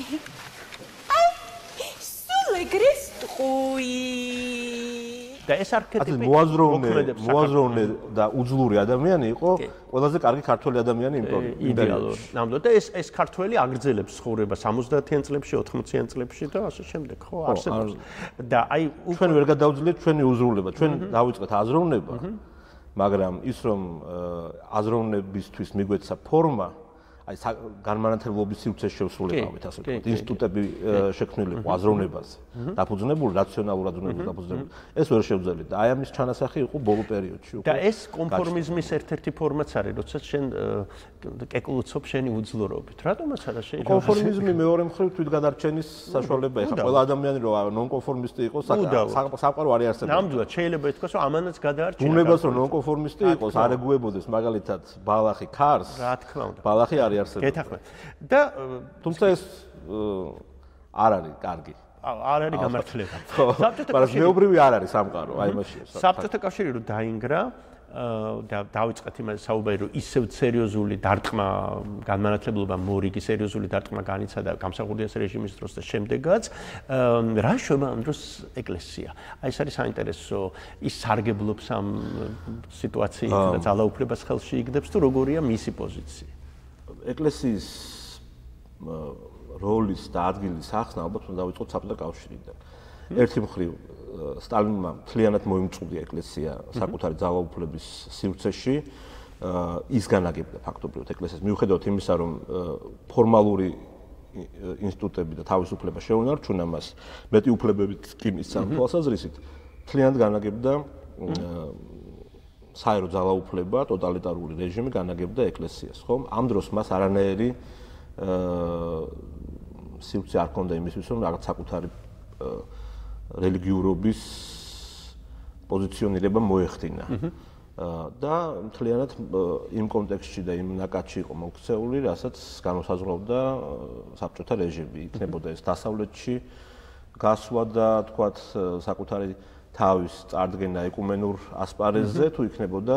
და ეს არქეტიპი მოაზროვნე და უძლური ადამიანი იყო ყველაზე კარგი ქართველი ადამიანი იმ იდეალურად. ნამდვილად და ეს ქართველი აგრძელებს ცხოვრებას 70-იან წლებში, 80-იან წლებში და ასე შემდეგ, ხო, არსებობს. და აი ჩვენ ვერ გადავძლიეთ ჩვენი უზრულება, ჩვენ დავიწყეთ აზროვნება, მაგრამ ის რომ აზროვნებისთვის მიგვეცა ფორმა აი განმანათლებლობის სივრცეში შევსრულებავით ასე ვთქვათ ინსტიტუტები შექმნილი იყო აზროვნებაზე დაფუძნებული რაციონალურ აზროვნებაზე დაფუძნებული ეს ვერ შევძელით და აი ამის ჩანასახი იყო ბოლო პერიოდში და ეს კონფორმიზმის ერთ-ერთი ფორმაც არის როდესაც შენ კეკლუცობ შენი უძლურობით რატომაც არა შეიძლება კონფორმიზმი მეორე მხრივ თვითგადარჩენის საშუალება ეხა ყველა ადამიანი რო ნონკონფორმისტი იყოს სამყარო არ არსებობს ნამდვილად შეიძლება ითქვას რომ ამანაც გადაარჩინა უნებას რომ ნონკონფორმისტი იყოს არ ეგუებოდეს მაგალითად ბალახი ქარს რა თქმა უნდა ბალახი არ გეთახმე და თუმცა ეს არ არის კარგი არ არის გამართლება მაგრამ მეუბრივი არ არის სამყარო აი მაშინ საბჭოთა კავშირი რო დაინგრა და დავიწყეთ იმას საუბარი რომ ისევ სერიოზული დარტყმა განმანათლებლობა მორიგი სერიოზული დარტყმა განიცადა გამსახურდიას რეჟიმის დროს და შემდეგაც რა შვება ამ დროს ეკლესია აი ეს არის საინტერესო ის სარგებლობს ამ სიტუაციით და ძალაუფლებას ხელში იგდებს თუ როგორია მისი პოზიცია ეკლესიის როლის და ადგილის ახსნა ალბათ უნდა დავიწყოთ საბჭოთა კავშირიდან. ერთი მხრივ სტალინმა მთლიანად მოიმწვდია ეკლესია საკუთარი ძალაუფლების სივრცეში, ის განაგებდა ფაქტობრივად ეკლესიას მიუხედავად იმისა, რომ ფორმალური ინსტიტუტები და თავისუფლება შეუნარჩუნა მას, მეტი უფლებებით კი მისცა თვალსაზრისით, მთლიანად განაგებდა საერო ძალაუფლება, ტოტალიტარული რეჟიმი განაგებდა ეკლესიას, ხო? ამ დროს მას არანაირი სივრცე არ ჰქონდა იმისთვის, რომ რაღაც საკუთარი რელიგიურობის პოზიციონირება მოეხდინა. და მთლიანად იმ კონტექსტში და იმ ნაკადში იყო მოქცეული, რასაც განუსაზღვრავდა საბჭოთა რეჟიმი. იქნებოდა ეს დასავლეთში გასვლა და თქვათ საკუთარი თავის წარდგენა ეკუმენურ ასპარეზზე თუ იქნებოდა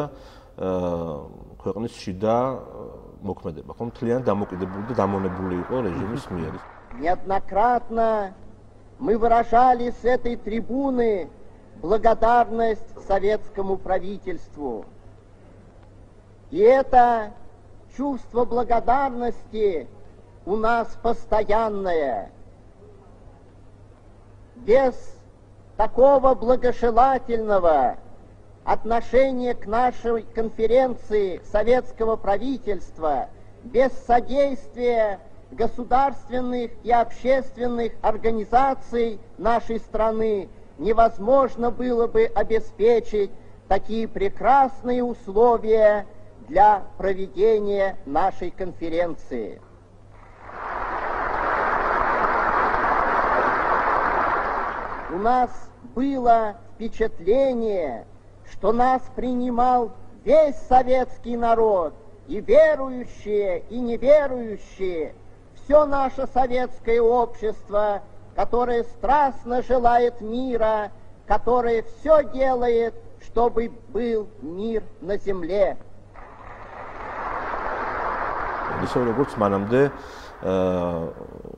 ქვეყნის შიდა მოქმედება, ხომ მთლიანად დამოკიდებული და დამონებული იყო რეჟიმის მიერ. Неоднократно мы выражали с этой трибуны благодарность советскому правительству. И это чувство благодарности у нас постоянное. Без такого благожелательного отношения к нашей конференции советского правительства, без содействия государственных и общественных организаций нашей страны невозможно было бы обеспечить такие прекрасные условия для проведения нашей конференции. У нас было впечатление, что нас принимал весь советский народ, и верующие, и неверующие, все наше советское общество, которое страстно желает мира, которое все делает, чтобы был мир на земле. ისე როგორც მანამდე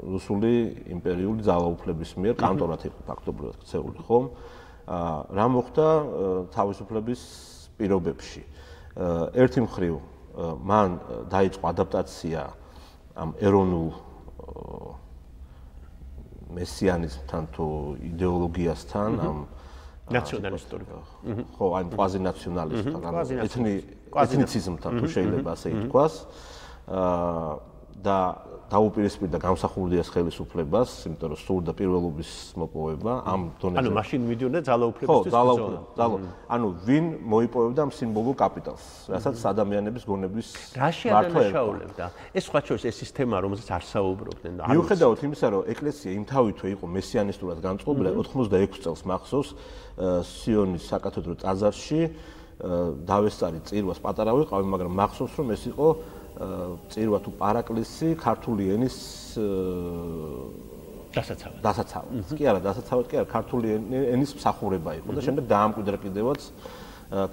რუსული იმპერიული ძალაუფლების მიერ კანტორად იყო ფაქტობრივად ქცეული, ხომ? რა მოხდა თავისუფლების პირობებში? ერთი მხრივ მან დაიწყო ადაპტაცია ამ ეროვნულ მესიანიზმთან თუ იდეოლოგიასთან, ამ ნაციონალისტური. ხო, აი კვაზინაციონალისტთან, ეთნიციზმთან თუ შეიძლება ასე ითქვას. და დაუპირისპირდა გამსახურდიას ხელისუფლებას, იმიტომ რომ სურდა პირველობის მოპოვება ამ დონეზე. ანუ მაშინ მიდიოდა ძალაუფლებისთვის ბრძოლა. ანუ ვინ მოიპოვებდა ამ სიმბოლურ კაპიტალს, რასაც ადამიანების გონების რაში ადანაშაულებდა? ეს სხვა შორის ეს სისტემა, რომელზეც არ საუბრობდნენ და მიუხედავად იმისა, რომ ეკლესია იმთავითვე იყო მესიანისტურად განწყობილი, 86 წელს მახსოვს სიონის საკათედრო ტაძარში დავესწარი წირვას პატარა ვიყავი, მაგრამ მახსოვს რომ ეს იყო წირვა თუ პარაკლისი ქართული ენის დასაცავად. კი არა, დასაცავად კი არა, ქართული ენის მსახურება იყო და შემდეგ დაამკვიდრა კიდევაც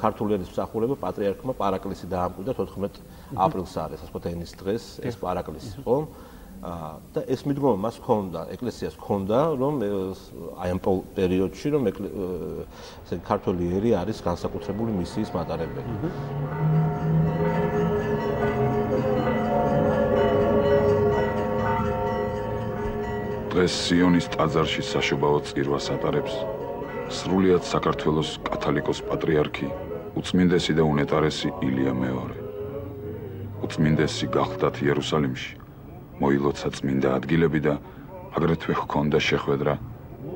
ქართული ენის მსახურება პატრიარქმა პარაკლისი დაამკვიდრა 14 აპრილს არის, ასე ვთქვათ, ენის დღეს ეს პარაკლისი, ხო? და ეს მიდგომა მას ჰქონდა, ეკლესიას ჰქონდა, რომ აი ამ პერიოდში რომ ესე ქართული ერი არის განსაკუთრებული მისიის მატარებელი. დღეს სიონის ტაძარში საშობაო წირვას ატარებს სრულიად საქართველოს კათოლიკოს პატრიარქი, უწმინდესი და უნეტარესი ილია მეორე. უწმინდესი გახლდათ იერუსალიმში, მოილოცა წმინდა ადგილები და აგრეთვე ჰქონდა შეხვედრა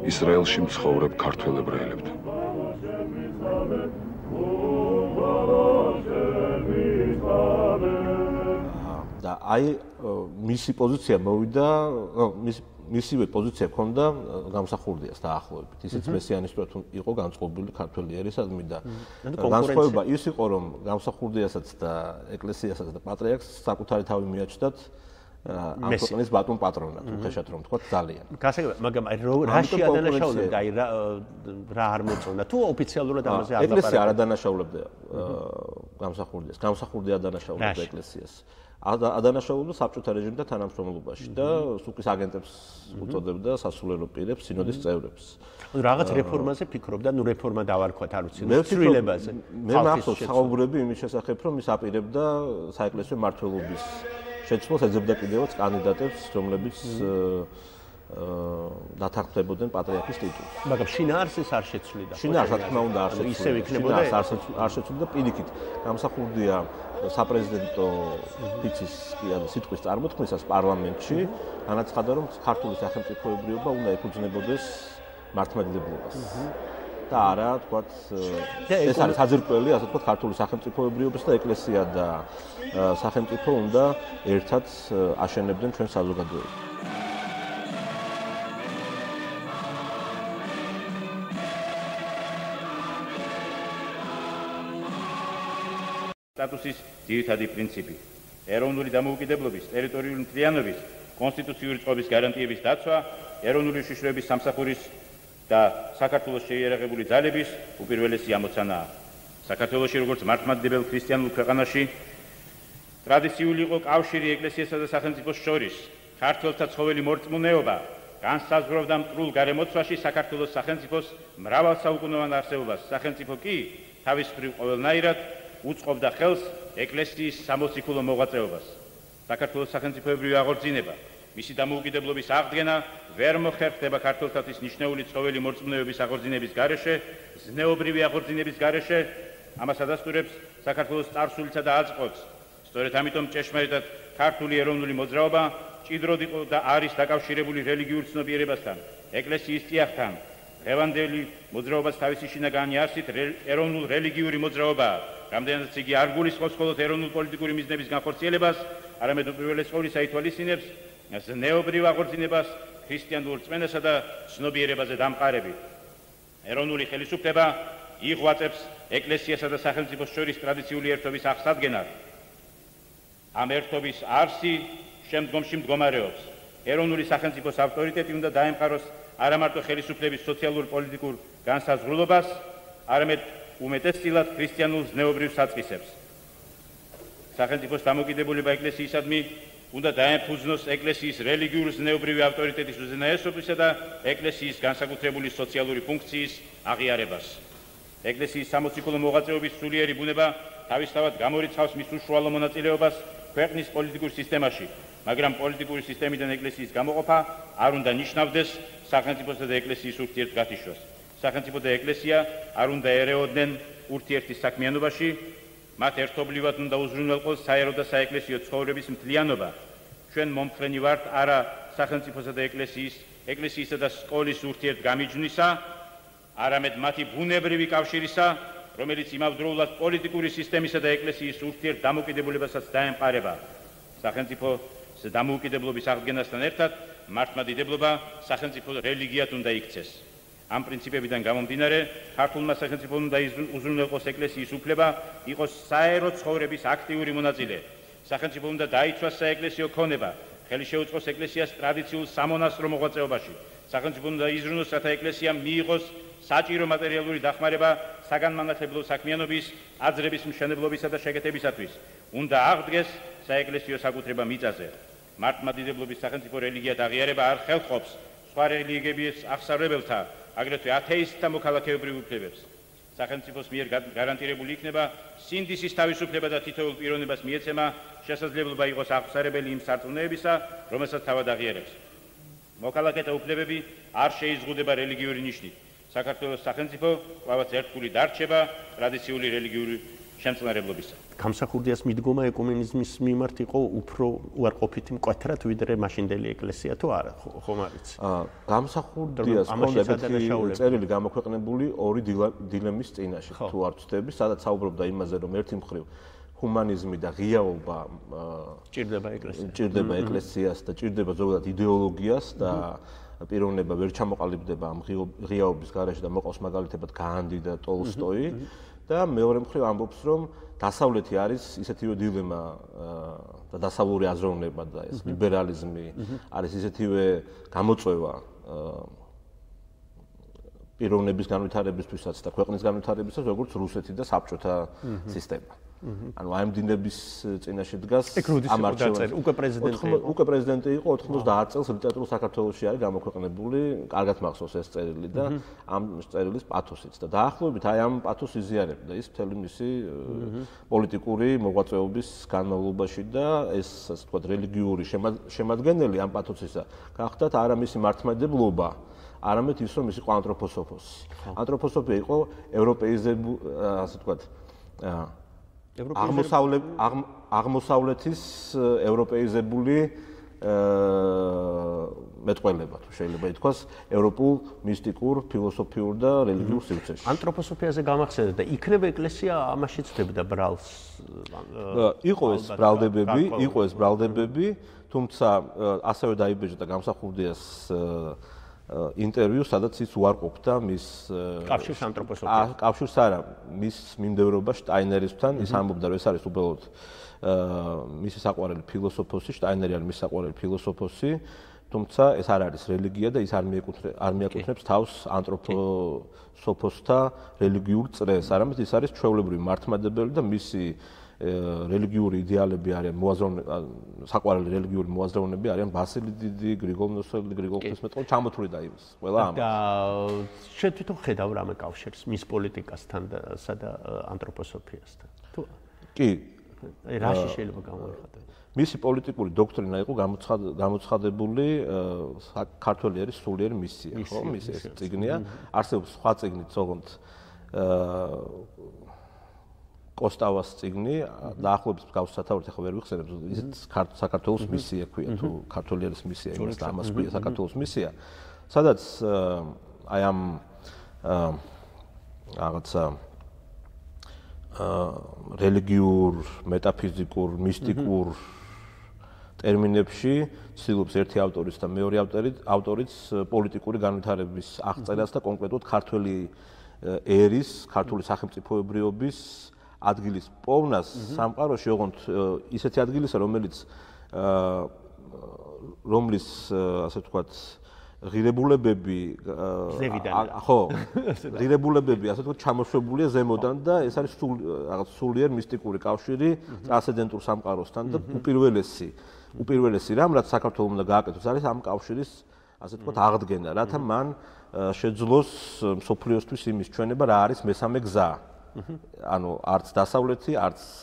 ისრაელში მცხოვრებ ქართველ ებრაელებთან. და აი მისი პოზიცია მოვიდა, მისივე პოზიცია ჰქონდა გამსახურდიას დაახლოებით. ისიც მესიანისტურად იყო განწყობილი ქართველი ერისადმი და განსხვავება ის იყო, რომ გამსახურდიასაც და ეკლესიასაც და პატრიარქს საკუთარი თავი მიაჩნდათ ამ ქვეყნის ბატონ პატრონად, უხეშად რომ თქვა ძალიან. გასაგებია, მაგრამ რაში ადანაშაულებდა, აი რა არ მოწონდა თუ ოფიციალურად ამაზე არ ეკლესია არ ადანაშაულებდა გამსახურდიას, გამსახურდია ადანაშაულებდა ეკლესიას. ადანაშაულებდა საბჭოთა რეჟიმთან თანამშრომლობაში და სუკის აგენტებს უწოდებდა სასულიერო პირებს, სინოდის წევრებს. ანუ რაღაც რეფორმაზე ფიქრობდა, ნუ რეფორმა დავარქვათ, არ ვიცი, ცვლილებაზე. მე მახსოვს საუბრები იმის შესახებ, რომ ის აპირებდა საეკლესიო მმართველობის შეცვლას, ეძებდა კიდევაც კანდიდატებს, რომლებიც დათანხმდებოდნენ პატრიარქის ტიტულს. მაგრამ შინაარსს არ შეცვლიდა. შინაარსს, რა თქმა უნდა, არ შეცვლიდა. ისევ იქნებოდა არ შეცვლიდა პირიქით. გამსახურდია საპრეზიდენტო ფიცის სიტყვის წარმოთქმისას პარლამენტში განაცხადა, რომ ქართული სახელმწიფოებრიობა უნდა ეფუძნებოდეს მართლმადიდებლობას. და არა, თქვათ, ეს არის საძირკველი, ასე ვთქვათ, ქართული სახელმწიფოებრიობის და ეკლესია და სახელმწიფო უნდა ერთად აშენებდნენ ჩვენ საზოგადოებას. სტატუსის ძირითადი პრინციპი: ეროვნული დამოუკიდებლობის, ტერიტორიული მთლიანობის, კონსტიტუციური წყობის გარანტიების დაცვა, ეროვნული უშიშროების სამსახურის და საქართველოს შეიარაღებული ძალების უპირველესი ამოცანაა. საქართველოში როგორც მართლმადიდებელ ქრისტიანულ ქვეყანაში ტრადიციული იყო კავშირი ეკლესიასა და სახელმწიფოს შორის, ქართველთა ცხოველი მორწმუნეობა განსაზღვრავდა მტრულ გარემოცვაში საქართველოს სახელმწიფოს მრავალსაუკუნოვან არსებობას. სახელმწიფო კი თავის მხრივ ყოველნაირად უწყობდა ხელს ეკლესიის სამოციქულო მოღვაწეობას. საქართველოს სახელმწიფოებრივი აღორძინება, მისი დამოუკიდებლობის აღდგენა ვერ მოხერხდება ქართველთათვის მნიშვნელოვანი ცხოველი მორწმუნეობის აღორძინების გარეშე, ზნეობრივი აღორძინების გარეშე, ამას ადასტურებს საქართველოს წარსულისა და აწყვეტს. სწორედ ამიტომ ჭეშმარიტად ქართული ეროვნული მოძრაობა ჭიდროდ იყო და არის დაკავშირებული რელიგიურ ცნობიერებასთან, ეკლესიის წიაღთან. დღევანდელი მოძრაობას თავისი შინაგანი არსით ეროვნულ რელიგიური მოძრაობაა, რამდენადაც იგი არ გულისხმობს მხოლოდ ეროვნულ პოლიტიკური მიზნების განხორციელებას, არამედ უპირველეს ყოვლისა ითვალისწინებს ზნეობრივ აღორძინებას, ქრისტიანულ რწმენასა და ცნობიერებაზე დამყარებით. ეროვნული ხელისუფლება იღვაწებს ეკლესიასა და სახელმწიფოს შორის ტრადიციული ერთობის აღსადგენად. ამ ერთობის არსი შემდგომში მდგომარეობს. ეროვნული სახელმწიფოს ავტორიტეტი უნდა დაემყაროს არა მარტო ხელისუფლების სოციალურ-პოლიტიკურ განსაზღვრულობას, არამედ უმეტესწილად ქრისტიანულ ზნეობრივ საწყისებს. სახელმწიფოს დამოუკიდებულება ეკლესიისადმი უნდა დაემფუძნოს ეკლესიის რელიგიურ ზნეობრივი ავტორიტეტის უზენაესობისა და ეკლესიის განსაკუთრებული სოციალური ფუნქციის აღიარებას. ეკლესიის სამოციქულო მოღვაწეობის სულიერი ბუნება თავისთავად გამორიცხავს მის უშუალო მონაწილეობას ქვეყნის პოლიტიკურ სისტემაში, მაგრამ პოლიტიკური სისტემიდან ეკლესიის გამოყოფა არ უნდა ნიშნავდეს სახელმწიფოსა და ეკლესიის ურთიერთგათიშვას. სახელმწიფო და ეკლესია არ უნდა ერეოდნენ ურთიერთის საქმიანობაში, მათ ერთობლივად უნდა უზრუნველყოს საერო და საეკლესიო ცხოვრების მთლიანობა. ჩვენ მომხრენი ვართ არა სახელმწიფოსა და ეკლესიისა და სკოლის ურთიერთგამიჯვნისა, არამედ მათი ბუნებრივი კავშირისა, რომელიც იმავდროულად პოლიტიკური სისტემისა და ეკლესიის ურთიერთდამოკიდებულებასაც დაემყარება. სახელმწიფოს დამოუკიდებლობის აღდგენასთან ერთად მართლმადიდებლობა სახელმწიფო რელიგიად უნდა იქცეს. ამ პრინციპებიდან გამომდინარე, ქართულმა სახელმწიფომ უნდა უზრუნველყოს ეკლესიის უფლება იყოს საერო ცხოვრების აქტიური მონაწილე. სახელმწიფო უნდა დაიცვას საეკლესიო ქონება, ხელი შეუწყოს ეკლესიას ტრადიციულ სამონასტრო მოღვაწეობაში. სახელმწიფო უნდა იზრუნოს, რათა ეკლესიამ მიიღოს საჭირო მატერიალური დახმარება საგანმანათლებლო საქმიანობის, აზრების მშენებლობისა და შეკეთებისათვის. უნდა აღდგეს საეკლესიო საკუთრება მიწაზე. მართლმადიდებლობის სახელმწიფო რელიგიად აღიარება არ ხელყოფს სხვა რელიგიების აღსარებელთა, აგრეთვე ათეისტთა მოქალაქეებრივ უფლებებს. სახელმწიფოს მიერ გარანტირებული იქნება სინდისის თავისუფლება და თითოეულ პიროვნებას მიეცემა შესაძლებლობა იყოს აღსარებელი იმ სარწმუნოებისა, რომელსაც თავად აღიარებს. მოქალაქეთა უფლებები არ შეიზღუდება რელიგიური ნიშნით. საქართველოს სახელმწიფო კვლავაც ერთგული დარჩება ტრადიციული რელიგიური შემწყნარებლობისა. გამსახურდიას მიდგომა ეკუმენიზმის მიმართ იყო უფრო უარყოფითი მკვეთრად ვიდრე მაშინდელი ეკლესია თუ არა, ხომ არის? გამსახურდიას ჰქონდა წერილი გამოქვეყნებული ორი დილემის წინაშე, თუ არ ვცდები, სადაც საუბრობდა იმაზე, რომ ერთი მხრივ ჰუმანიზმი და ღიაობა ჭირდება ეკლესიას და ჭირდება ზოგადად იდეოლოგიას და პიროვნება ვერ ჩამოყალიბდება ამ ღიაობის გარეშე და მოყავს მაგალითებად განდი და ტოლსტოი და მეორე მხრივ ამბობს, რომ დასავლეთი არის ისეთივე დილემა და დასავლური აზროვნება და ეს ლიბერალიზმი არის ისეთივე გამოწვევა პიროვნების განვითარებისთვისაც და ქვეყნის განვითარებისთვისაც, როგორც რუსეთი და საბჭოთა სისტემა. ანუ აი ამ დინების წინაშე დგას ამ არჩევანს. უკვე პრეზიდენტი იყო 90 წელს ლიტერატურულ საქართველოში არის გამოქვეყნებული, კარგად მახსოვს ეს წერილი და ამ წერილის პათოსიც და დაახლოებით აი ამ პათოს იზიარებდა ის მთელი მისი პოლიტიკური მოღვაწეობის განმავლობაში და ეს ასე ვთქვათ რელიგიური შემადგენელი ამ პათოსისა გახდათ არა მისი მართლმადიდებლობა, არამედ ის რომ ის იყო ანთროპოსოფოსი. ანთროპოსოფია იყო ასე ვთქვათ აღმოსავლეთის ევროპეიზებული მეტყველება, თუ შეიძლება ითქვას, ევროპულ მისტიკურ, ფილოსოფიურ და რელიგიურ სივრცეში. ანთროპოსოფიაზე გამახსენდა და იქნებ ეკლესია ამაში ცდებდა ბრალს. იყო ეს ბრალდებები, თუმცა ასევე დაიბეჭდა გამსახურდიას ინტერვიუ, სადაც ის უარყოფდა მის კავშირს ანთროპოსოფიას. კავშირს არა, მის მიმდევრობა შტაინერისთან, ის ამბობდა, რომ ეს არის უბრალოდ მისი საყვარელი ფილოსოფოსი, შტაინერი არის მისი საყვარელი ფილოსოფოსი თუმცა ეს არ არის რელიგია და ის არ მიაკუთვნებს თავს ანთროპოსოფოსთა რელიგიურ წრეს, არამედ ის არის ჩვეულებრივი მართლმადიდებელი და მისი რელიგიური იდეალები არიან საყვარელი რელიგიური მოაზროვნეები არიან ბასილი დიდი, გრიგოლ ნოსელი, გრიგოლ ღვთისმეტყველო, ჩამოთვლი და იმის ყველა ამას. და შენ თვითონ ხედავ რამე კავშირს მის პოლიტიკასთან და ანთროპოსოფიასთან? თუ კი, რაში შეიძლება გამოიხატო? მისი პოლიტიკური დოქტრინა იყო გამოცხადებული ქართველი არის სულიერი მისია, ხო? მის ეს წიგნია. არსებობს სხვა წიგნიც, ოღონდ კოსტავას წიგნი, დაახლოებით მსგავს სათაურით ახლა ვერ ვიხსენებ, ისეთ საქართველოს მისია ქვია, თუ ქართველი არის მისია, იმას და ამას ქვია საქართველოს მისია. სადაც აი ამ რაღაცა რელიგიურ, მეტაფიზიკურ, მისტიკურ ტერმინებში ცდილობს ერთი ავტორიც და მეორე ავტორიც პოლიტიკური განვითარების აღწერას და კონკრეტულად ქართველი ერის, ქართული სახელმწიფოებრიობის ადგილის პოვნას სამყაროში, ოღონდ ისეთი ადგილისა, რომლის ასე ვთქვათ ღირებულებები ღირებულებები ასე ვთქვათ ჩამოშვებულია ზემოდან და ეს არის რაღაც სულიერ მისტიკური კავშირი ტრანსცენდენტურ სამყაროსთან და უპირველესი რამ, რაც საქართველოს უნდა გააკეთოს, არის ამ კავშირის ასე ვთქვათ აღდგენა, რათა მან შეძლოს მსოფლიოსთვის იმის ჩვენება, რა არის მესამე გზა. ანუ არც დასავლეთი, არც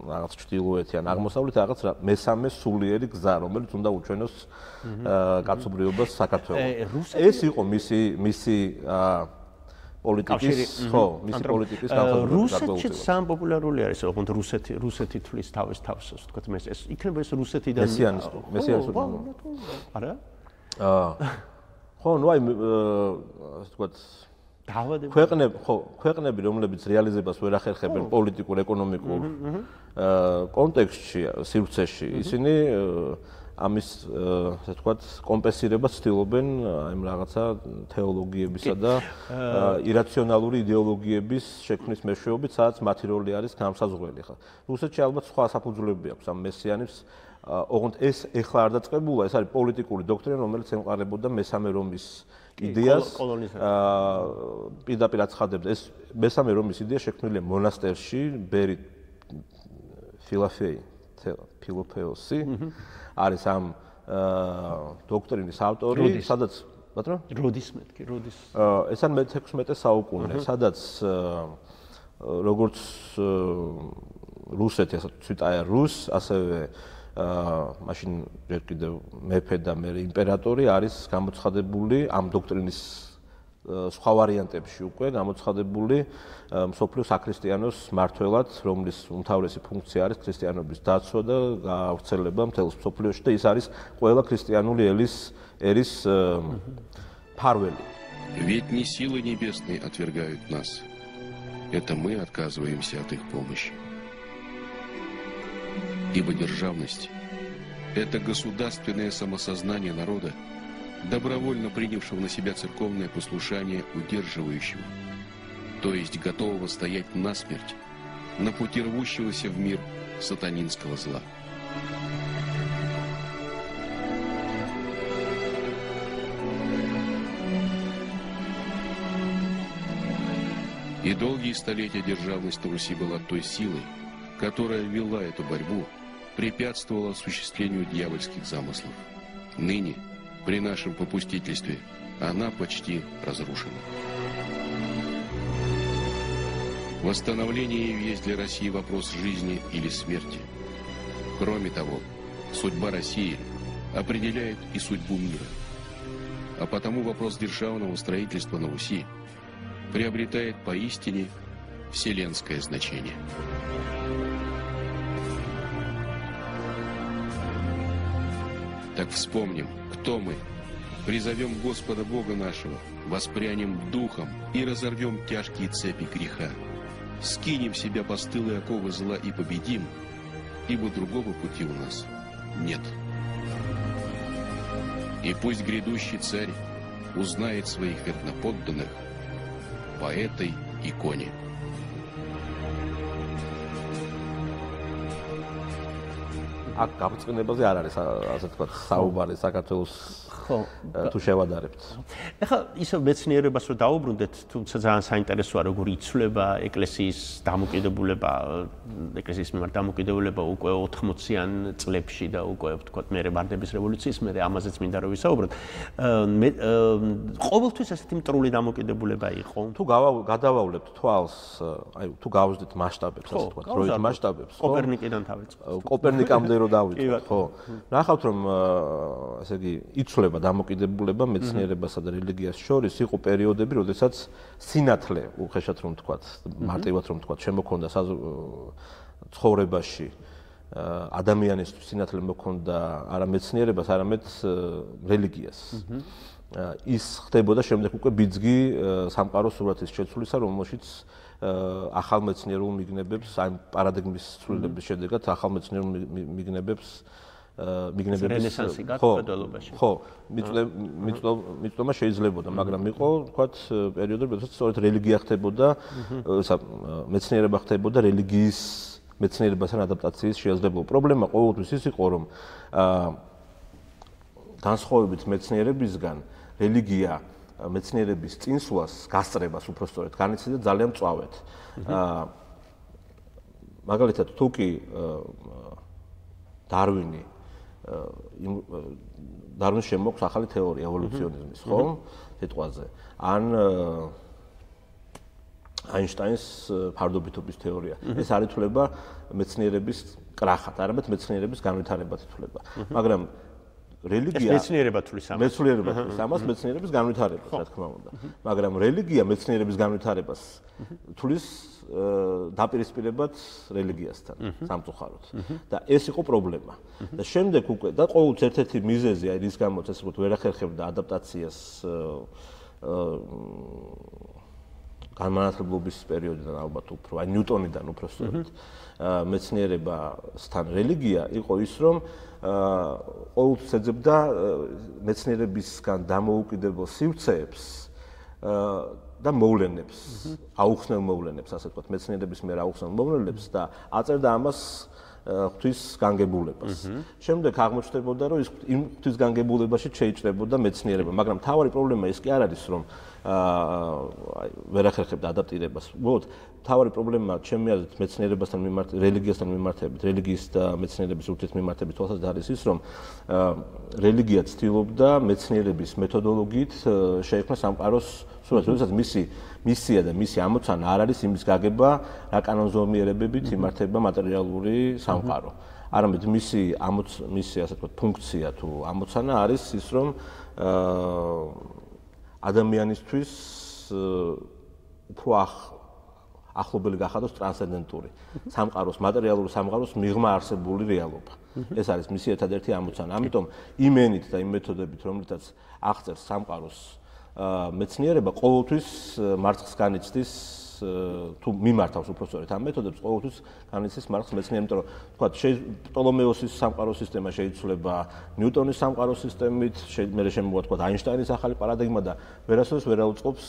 რაღაც ჩრდილოეთი ან აღმოსავლეთი, რაღაც მესამე სულიერი გზა, რომელიც უნდა უჩვენოს კაცობრიობას საქართველოს. ეს იყო მისი პოლიტიკის, ხო, მისი პოლიტიკის განხორციელება. რუსეთშიც სამ პოპულარული არის, ოღონდ რუსეთი თვლის თავის თავს, ასე ვთქვათ, ეს იქნება ეს რუსეთიდან მესიანისტური. არა? ხო, ნუ აი ასე ვთქვათ ქვეყნები, რომლებიც რეალიზებას ვერ ახერხებენ პოლიტიკურ, ეკონომიკურ კონტექსტში, სივრცეში, ისინი ამის ასე ვთქვათ კომპენსირებას ცდილობენ აი რაღაცა თეოლოგიებისა და ირაციონალური იდეოლოგიების შექმნის მეშვეობით, სადაც მათი როლი არის განსაზღვრელი. ხა რუსეთში ალბათ სხვა საფუძვლები აქვს ამ მესიანებს, ოღონდ ეს ეხლა არ დაწყებულა, ეს არის პოლიტიკური დოქტრინა, რომელიც ემყარებოდა მესამე რომის იდეას პირდაპირ აცხადებდა. ეს მესამე რომის იდეა შექმნილია მონასტერში, ბერი ფილოფეოსი არის ამ დოქტრინის ავტორი, სადაც როდის მეთქი, როდის ეს ან მე-16 საუკუნე, სადაც როგორც რუსეთი, ასე ციტაა რუს, ასევე მაშინ ჯერ კიდევ მეფე და მე იმპერატორი არის გამოცხადებული ამ დოქტრინის სხვა ვარიანტებში უკვე გამოცხადებული მსოფლიოს აქრისტიანოს მმართველად, რომლის უმთავრესი ფუნქცია არის ქრისტიანობის დაცვა და გავრცელება მთელს მსოფლიოში და ის არის ყველა ქრისტიანული ერის ფარველი. Ведь не силы небесные отвергают нас. Это мы отказываемся от их помощи. Ибо державность – это государственное самосознание народа, добровольно принявшего на себя церковное послушание удерживающего, то есть готового стоять насмерть на пути рвущегося в мир сатанинского зла. И долгие столетия державность на Руси была той силой, которая вела эту борьбу, препятствовала осуществлению дьявольских замыслов. Ныне, при нашем попустительстве, она почти разрушена. Восстановление ее есть для России вопрос жизни или смерти. Кроме того, судьба России определяет и судьбу мира. А потому вопрос державного строительства на Руси приобретает поистине вселенское значение. Так вспомним, кто мы, призовем Господа Бога нашего, воспрянем духом и разорвем тяжкие цепи греха, скинем в себя постылые оковы зла и победим, ибо другого пути у нас нет. И пусть грядущий царь узнает своих верноподданных по этой иконе. აქ გაბრწყინებაზე არ არის ასე თქვა საუბარი საქართველოს თუ შევადარებთ. ეხლა ისე მეცნიერებას რო დაუბრუნდეთ, თუმცა ძალიან საინტერესოა როგორ იცვლება ეკლესიის დამოკიდებულება, ეკლესიის მიმართ დამოკიდებულება უკვე 80-იან წლებში და უკვე ვთქვათ მე ვარდების რევოლუციის მერე ამაზეც მინდა რომ ვისაუბროთ. ყოველთვის ესეთი მტრული დამოკიდებულება იყო. თუ გადავავლებთ თვალს, აი თუ გავუძდით მასშტაბებს, ასე ვთქვათ, დროის მასშტაბებს, კოპერნიკიდან დავიწყოთ. კოპერნიკამდე რო დავიწყოთ, ხო. ნახავთ რომ ესე იგი იცვლება დამოკიდებულება მეცნიერებასა და რელიგიას შორის, იყო პერიოდები, როდესაც სინათლე, უხეშად რომ ვთქვათ, მარტივად რომ ვთქვათ, შემოქონდა ცხოვრებაში ადამიანისთვის სინათლე მოქონდა არა მეცნიერებას, არამედ რელიგიას. ის ხდებოდა შემდეგ უკვე ბიძგი სამყაროს სურათის შეცვლისა, რომელშიც ახალმეცნიერულ მიგნებებს, აი პარადიგმის ცვლილების შედეგად ახალმეცნიერულ მიგნებებს რენესანსი გათბედელობაში. ხო, მიწვევა შეიძლებოდა, მაგრამ იყო, ვთქვათ, პერიოდები, როდესაც სწორედ რელიგია ხდებოდა, მეცნიერება ხდებოდა რელიგიის მეცნიერებასთან ადაპტაციის შესაძლებლობა. პრობლემა ყოველთვის ის იყო, რომ განსხვავებით მეცნიერებისგან რელიგია მეცნიერების წინსვლას, გასწრებას უпростоრეთ განიცდიდა ძალიან მწვავედ. მაგალითად, თუ კი დარვინს შემოაქვს ახალი თეორია ევოლუციონიზმის, ხო? სიტყვაზე. ან აინშტაინის ფარდობითობის თეორია. ეს არ ითვლება მეცნიერების კრახად, არამედ მეცნიერების განვითარებად ითვლება. მაგრამ რელიგია მეცნიერება თვლის ამას, მეცნიერების განვითარებას, რა თქმა უნდა. მაგრამ რელიგია მეცნიერების განვითარებას თვლის დაპირისპირებად რელიგიასთან, სამწუხაროდ. და ეს იყო პრობლემა. და შემდეგ უკვე და ყოველთვის ერთ-ერთი მიზეზი, აი რის გამოც ეს უკვე ვერ ახერხებდა ადაპტაციას განმანათლებლობის პერიოდიდან ალბათ უფრო, აი ნიუტონიდან უფრო სწორედ. მეცნიერებასთან რელიგია იყო ის, რომ ყოველთვის ეძებდა მეცნიერებისგან დამოუკიდებელ სივრცეებს და მოვლენებს, აუხსნელ მოვლენებს, ასე ვთქვათ, მეცნიერების მიერ აუხსნელ მოვლენებს და აწერდა ამას ღვთის განგებულებას. შემდეგ აღმოჩნდებოდა, რომ იმ ღვთის განგებულებაში შეიჭრებოდა მეცნიერება, მაგრამ მთავარი პრობლემა ის კი არ არის, რომ ვერ ახერხებდა ადაპტირებას. უბრალოდ მთავარი პრობლემა ჩემი აზრით მეცნიერებასთან რელიგიასთან მიმართებით, რელიგიის და მეცნიერების ურთიერთმიმართების თვალსაზრისით არის ის, რომ რელიგია ცდილობდა მეცნიერების მეთოდოლოგიით შეექმნა სამყაროს სურათი, როდესაც მისი მისია და მისი ამოცანა არ არის იმის გაგება, რა კანონზომიერებებით იმართება მატერიალური სამყარო. არამედ მისი ასე ვთქვათ, ფუნქცია თუ ამოცანა არის ის, რომ ადამიანისთვის უფრო ახლობელი გახადოს ტრანსცენდენტური სამყაროს, მატერიალური სამყაროს მიღმა არსებული რეალობა. ეს არის მისი ერთადერთი ამოცანა. ამიტომ იმ ენით და იმ მეთოდებით, რომლითაც აღწერს სამყაროს მეცნიერება, ყოველთვის მარცხს განიცდის თუ მიმართავს უпростоრეთ ამ მეთოდებს, ყოველთვის განიცდის მარცხს მეცნიერება, იმიტომ რომ თქვათ, პტოლომეოსის სამყაროს სისტემა შეიცვლება ნიუტონის სამყაროს სისტემით, მე შემოვა თქვათ აინშტაინის ახალი პარადიგმა და ვერასოდეს ვერ აუწყობს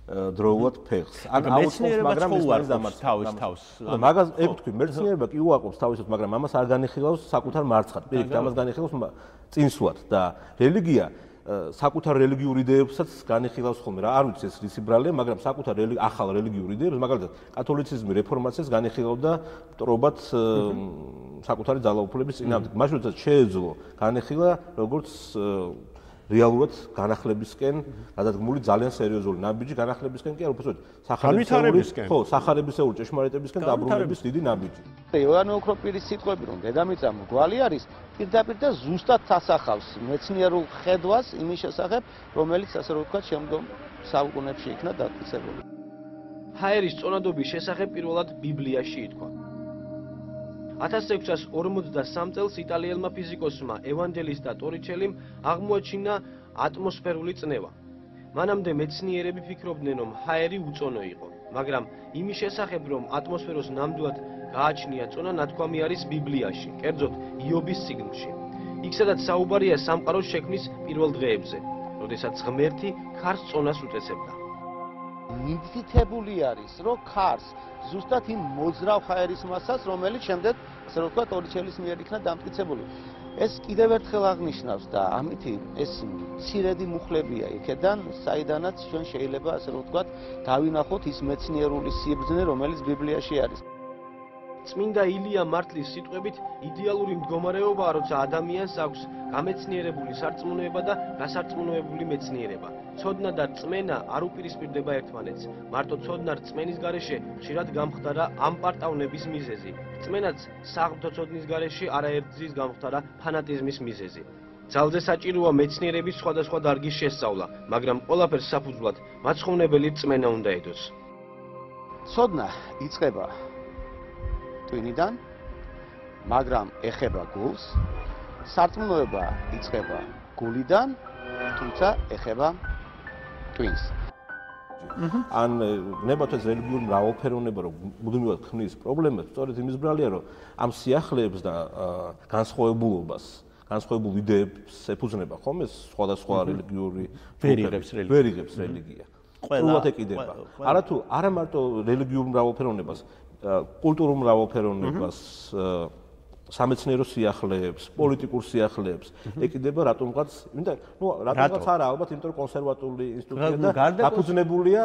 დროულად ფეხს. აქ აუწყობს, მაგრამ ის არის დამარცხებული თავს. მაგას ეგ თქვი, მეცნიერება კი უაყოფს თავისად, მაგრამ ამას არ განიხილავს საკუთარ მარცხად. პირიქით, ამას განიხილავს წინსვლად და რელიგია საკუთარ რელიგიურ იდეებსაც განიხილავს ხოლმე რა, არ ვიცი ეს რისი ბრალია, მაგრამ საკუთარ ახალ რელიგიურ იდეებს, მაგალითად, კათოლიციზმი რეფორმაციას განიხილავდა მტრობად საკუთარი ძალაუფლების წინააღმდეგ. მაშინ როდესაც შეეძლო განეხილა როგორც რეალურად განახლებისკენ გადადგმული ძალიან სერიოზული ნაბიჯი, განახლებისკენ კი არ უბრალოდ სახარებისეული ჭეშმარიტებისკენ დაბრუნების დიდი ნაბიჯი. იოანე ოქროპირის სიტყვები, რომ დედამიწა მრგვალი არის, პირდაპირ და ზუსტად ასახავს მეცნიერულ ხედვას იმის შესახებ, რომელიც ასე რომ ვთქვათ, შემდგომ საუკუნეებში იქნა დაკისრებული. ჰაერის წონადობის შესახებ პირველად ბიბლიაში ითქვა. 1643 წელს იტალიელმა ფიზიკოსმა ევანგელისტა ტორიჩელიმ აღმოაჩინა ატმოსფერული წნევა. მანამდე მეცნიერები ფიქრობდნენ, რომ ჰაერი უწონო იყო, მაგრამ იმის შესახებ, რომ ატმოსფეროს ნამდვილად გააჩნია წონა, ნათქვამი არის ბიბლიაში, კერძოდ იობის წიგნში. იქ სადაც საუბარია სამყაროს შექმნის პირველ დღეებზე, როდესაც ღმერთი ქარს წონას უწესებდა. მითითებული არის, რომ ქარს ზუსტად იმ მოძრავ ჰაერის მასას, რომელიც შემდეგ, ასე რომ ვთქვათ, ტორიჩელის მიერ იქნა დამტკიცებული. ეს კიდევ ერთხელ აღნიშნავს და ამითი ეს მცირედი მუხლებია იქედან, საიდანაც ჩვენ შეიძლება, ასე რომ ვთქვათ, დავინახოთ ის მეცნიერული სიბრძნე, რომელიც ბიბლიაში არის. წმინდა ილია მართლის სიტყვებით, იდეალური მდგომარეობაა, როცა ადამიანს აქვს გამეცნიერებული სარწმუნოება და გასარწმუნოებული მეცნიერება. ცოდნა და რწმენა არ უპირისპირდება ერთმანეთს. მარტო ცოდნა რწმენის გარეშე ხშირად გამხდარა ამპარტავნების მიზეზი. რწმენაც საღმრთო ცოდნის გარეშე არაერთგზის გამხდარა ფანატიზმის მიზეზი. ძალზე საჭიროა მეცნიერების სხვადასხვა დარგის შესწავლა, მაგრამ ყველაფერს საფუძვლად მაცხოვნებელი რწმენა უნდა ედოს. ცოდნა იწყება ტვინიდან, მაგრამ ეხება გულს. სარწმუნოება იწყება გულიდან, თუმცა ეხება ტვინს. ან ნებათვეც რელიგიური მრავალფეროვნება რომ მუდმივად ქმნის პრობლემებს, სწორედ იმის ბრალია რომ ამ სიახლეებს და განსხვავებულობას, განსხვავებულ იდეებს ეფუძნება ხომ ეს სხვადასხვა რელიგიური ვერიღებს რელიგია. ყველა ეკიდება. არა მარტო რელიგიურ მრავალფეროვნებას, კულტურულ მრავალფეროვნებას, სამეცნიერო სიახლეებს, პოლიტიკურ სიახლეებს ეკიდება რატომღაც, რატომღაც არა, ალბათ იმიტომ რომ კონსერვატული ინსტიტუტია და დაფუძნებულია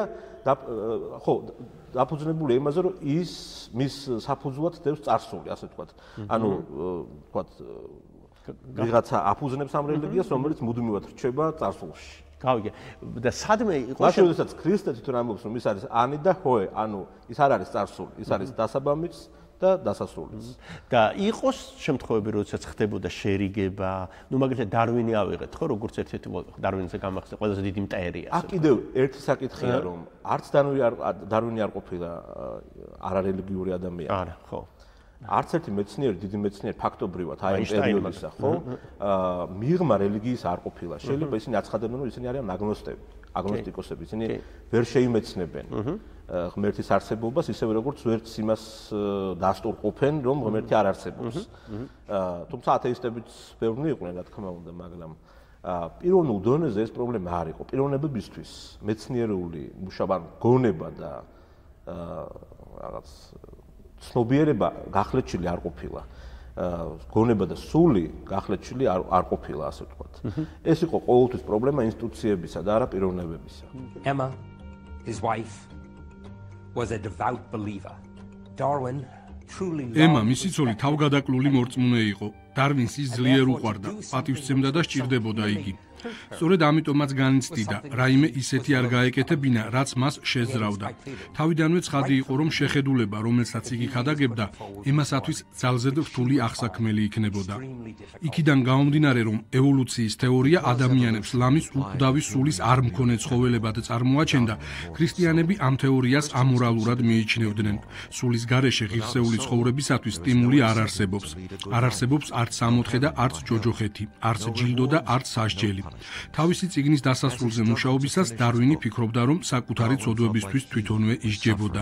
დაფუძნებულია იმაზე, რომ ის მის საფუძვლად დევს წარსული, ასე ვთქვათ. ანუ ვთქვათ, ვიღაცა აფუძნებს ამ რელიგიას, რომელიც მუდმივად რჩება წარსულში. გავიგე. და სადმე იყო მაშინ როდესაც ქრისტე თვითონ ამბობს, რომ ის არის ანი და ჰოე, ანუ ის არ არის წარსული, ის არის დასაბამიც და დასასრულიც. და იყოს შემთხვევები, როდესაც ხდებოდა შერიგება, მაგალითად დარვინი ავიღეთ, ხო, როგორც ერთ-ერთი დარვინზე გამახსენე, ყველაზე დიდი მტერია. აქ კიდევ ერთი საკითხია, რომ არც დარვინი არ ყოფილა არარელიგიური ადამიანი. არა, ხო. არც ერთი მეცნიერი, დიდი მეცნიერი ფაქტობრივად აი ამ პერიოდისა, ხო? მიღმა რელიგიის არ ყოფილა. შეიძლება ისინი აცხადებდნენ, რომ ისინი არიან აგნოსტიკოსები, ისინი ვერ შეიმეცნებენ ღმერთის არსებობას, ისევე როგორც ვერც იმას დასტურყოფენ, რომ ღმერთი არ არსებობს. თუმცა ათეისტებიც ბევრნი იყვნენ, რა თქმა უნდა, მაგრამ პიროვნულ დონეზე ეს პრობლემა არ იყო. პიროვნებებისთვის მეცნიერული მუშაობა, გონება და რაღაც ცნობიერება გახლეჩილი არ ყოფილა. გონება და სული გახლეჩილი არ ყოფილა, ასე ვთქვათ. ეს იყო ყოველთვის პრობლემა ინსტიტუციებისა და არა პიროვნებებისა. Emma, his wife, was a devout believer. Darwin truly ემა მისი ცოლი თავგადაკლული მორწმუნე იყო. დარვინს ის ძლიერ უყვარდა, პატივსცემდა და სჭირდებოდა იგი. სწორედ ამიტომაც განიცდიდა, რაიმე ისეთი არ გაეკეთებინა, რაც მას შეძრავდა. თავიდანვე ცხადი იყო, რომ შეხედულება, რომელსაც იგი ხადაგებდა, ემასათვის ძალზედ რთული აღსაქმელი იქნებოდა. იქიდან გამომდინარე, რომ ევოლუციის თეორია ადამიანებს ლამის უკვდავი სულის არ მქონე ცხოველებად წარმოაჩენდა, ქრისტიანები ამ თეორიას ამორალურად მიიჩნევდნენ. სულის გარეშე ღირსეული ცხოვრებისათვის სტიმული არ არსებობს. არ არსებობს არც სამოთხე და არც ჯოჯოხეთი, არც ჯილდო და არც სასჯელი. თავისი წიგნის დასასრულზე მუშაობისას დარვინი ფიქრობდა, რომ საკუთარი ცოდვებისთვის თვითონვე ისჯებოდა.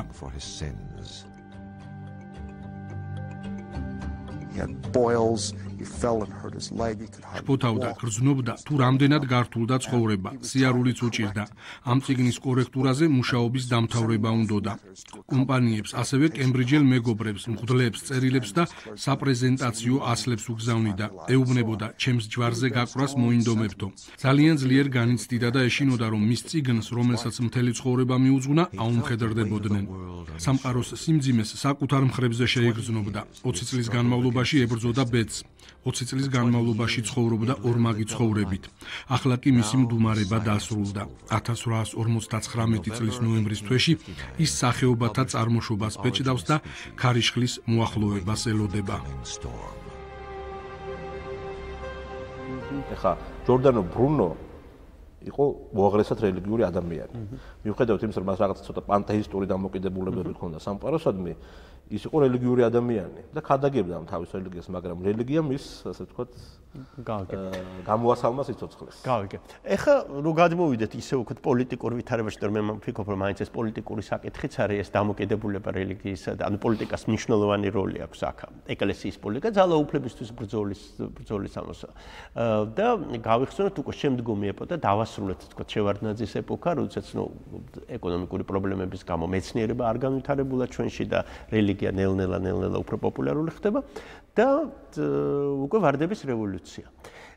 შფოთავდა, გრძნობდა, თუ რამდენად გართულდა ცხოვრება, სიარულიც უჭირდა. ამ წიგნის კორექტურაზე მუშაობის დამთავრება უნდოდა. კომპანიებს, ასევე კემბრიჯელ მეგობრებს, მღვდლებს, წერილებს და საპრეზენტაციო ასლებს უგზავნიდა. ეუბნებოდა, ჩემს ჯვარზე გაკვრას მოინდომებთო. ძალიან ძლიერ განიცდიდა და ეშინოდა, რომ მის წიგნს, რომელსაც მთელი ცხოვრება მიუძღვნა, აუმხედრდებოდნენ. სამყაროს სიმძიმეს საკუთარ მხრებზე შეეგრძნობდა. 20 წლის განმავლობაში ებრძოდა ბედს. 20 წლის განმავლობაში ცხოვრობდა ორმაგი ცხოვრებით. ახლა კი მისი მდუმარება დასრულდა. 1859 წლის ნოემბრის თვეში ის სახეობათა წარმოშობას ბეჭდავს და ქარიშხლის მოახლოებას ელოდება. ეხა ჯორდანო ბრუნო იყო უაღრესად რელიგიური ადამიანი. მიუხედავად იმისა, რომ მას რაღაც ცოტა პანთეისტური დამოკიდებულებები ჰქონდა სამყაროსადმი, ის იყო რელიგიური ადამიანი და ხადაგებდა ამ თავის რელიგიას, მაგრამ რელიგია მის, ასე ვთქვათ, გამოასალმა სიცოცხლეს. გავიგე. ეხლა რო გადმოვიდეთ ისე უკვე პოლიტიკურ ვითარებაში, რომ მე ვფიქრობ, რომ მაინც ეს პოლიტიკური საკითხიც არის, ეს დამოკიდებულება რელიგიისა და ანუ პოლიტიკას მნიშვნელოვანი როლი აქვს აქ. ეკლესიის პოლიტიკა ძალაუფლებისთვის ბრძოლის ამოსა. და გავიხსენოთ უკვე შემდგომი ეპოქა, დავას დაასრულეთ თქვა შევარდნაძის ეპოქა, როდესაც ეკონომიკური პრობლემების გამო მეცნიერება არ განვითარებულა ჩვენში და რელიგია ნელ-ნელა უფრო პოპულარული ხდება და უკვე ვარდების რევოლუცია.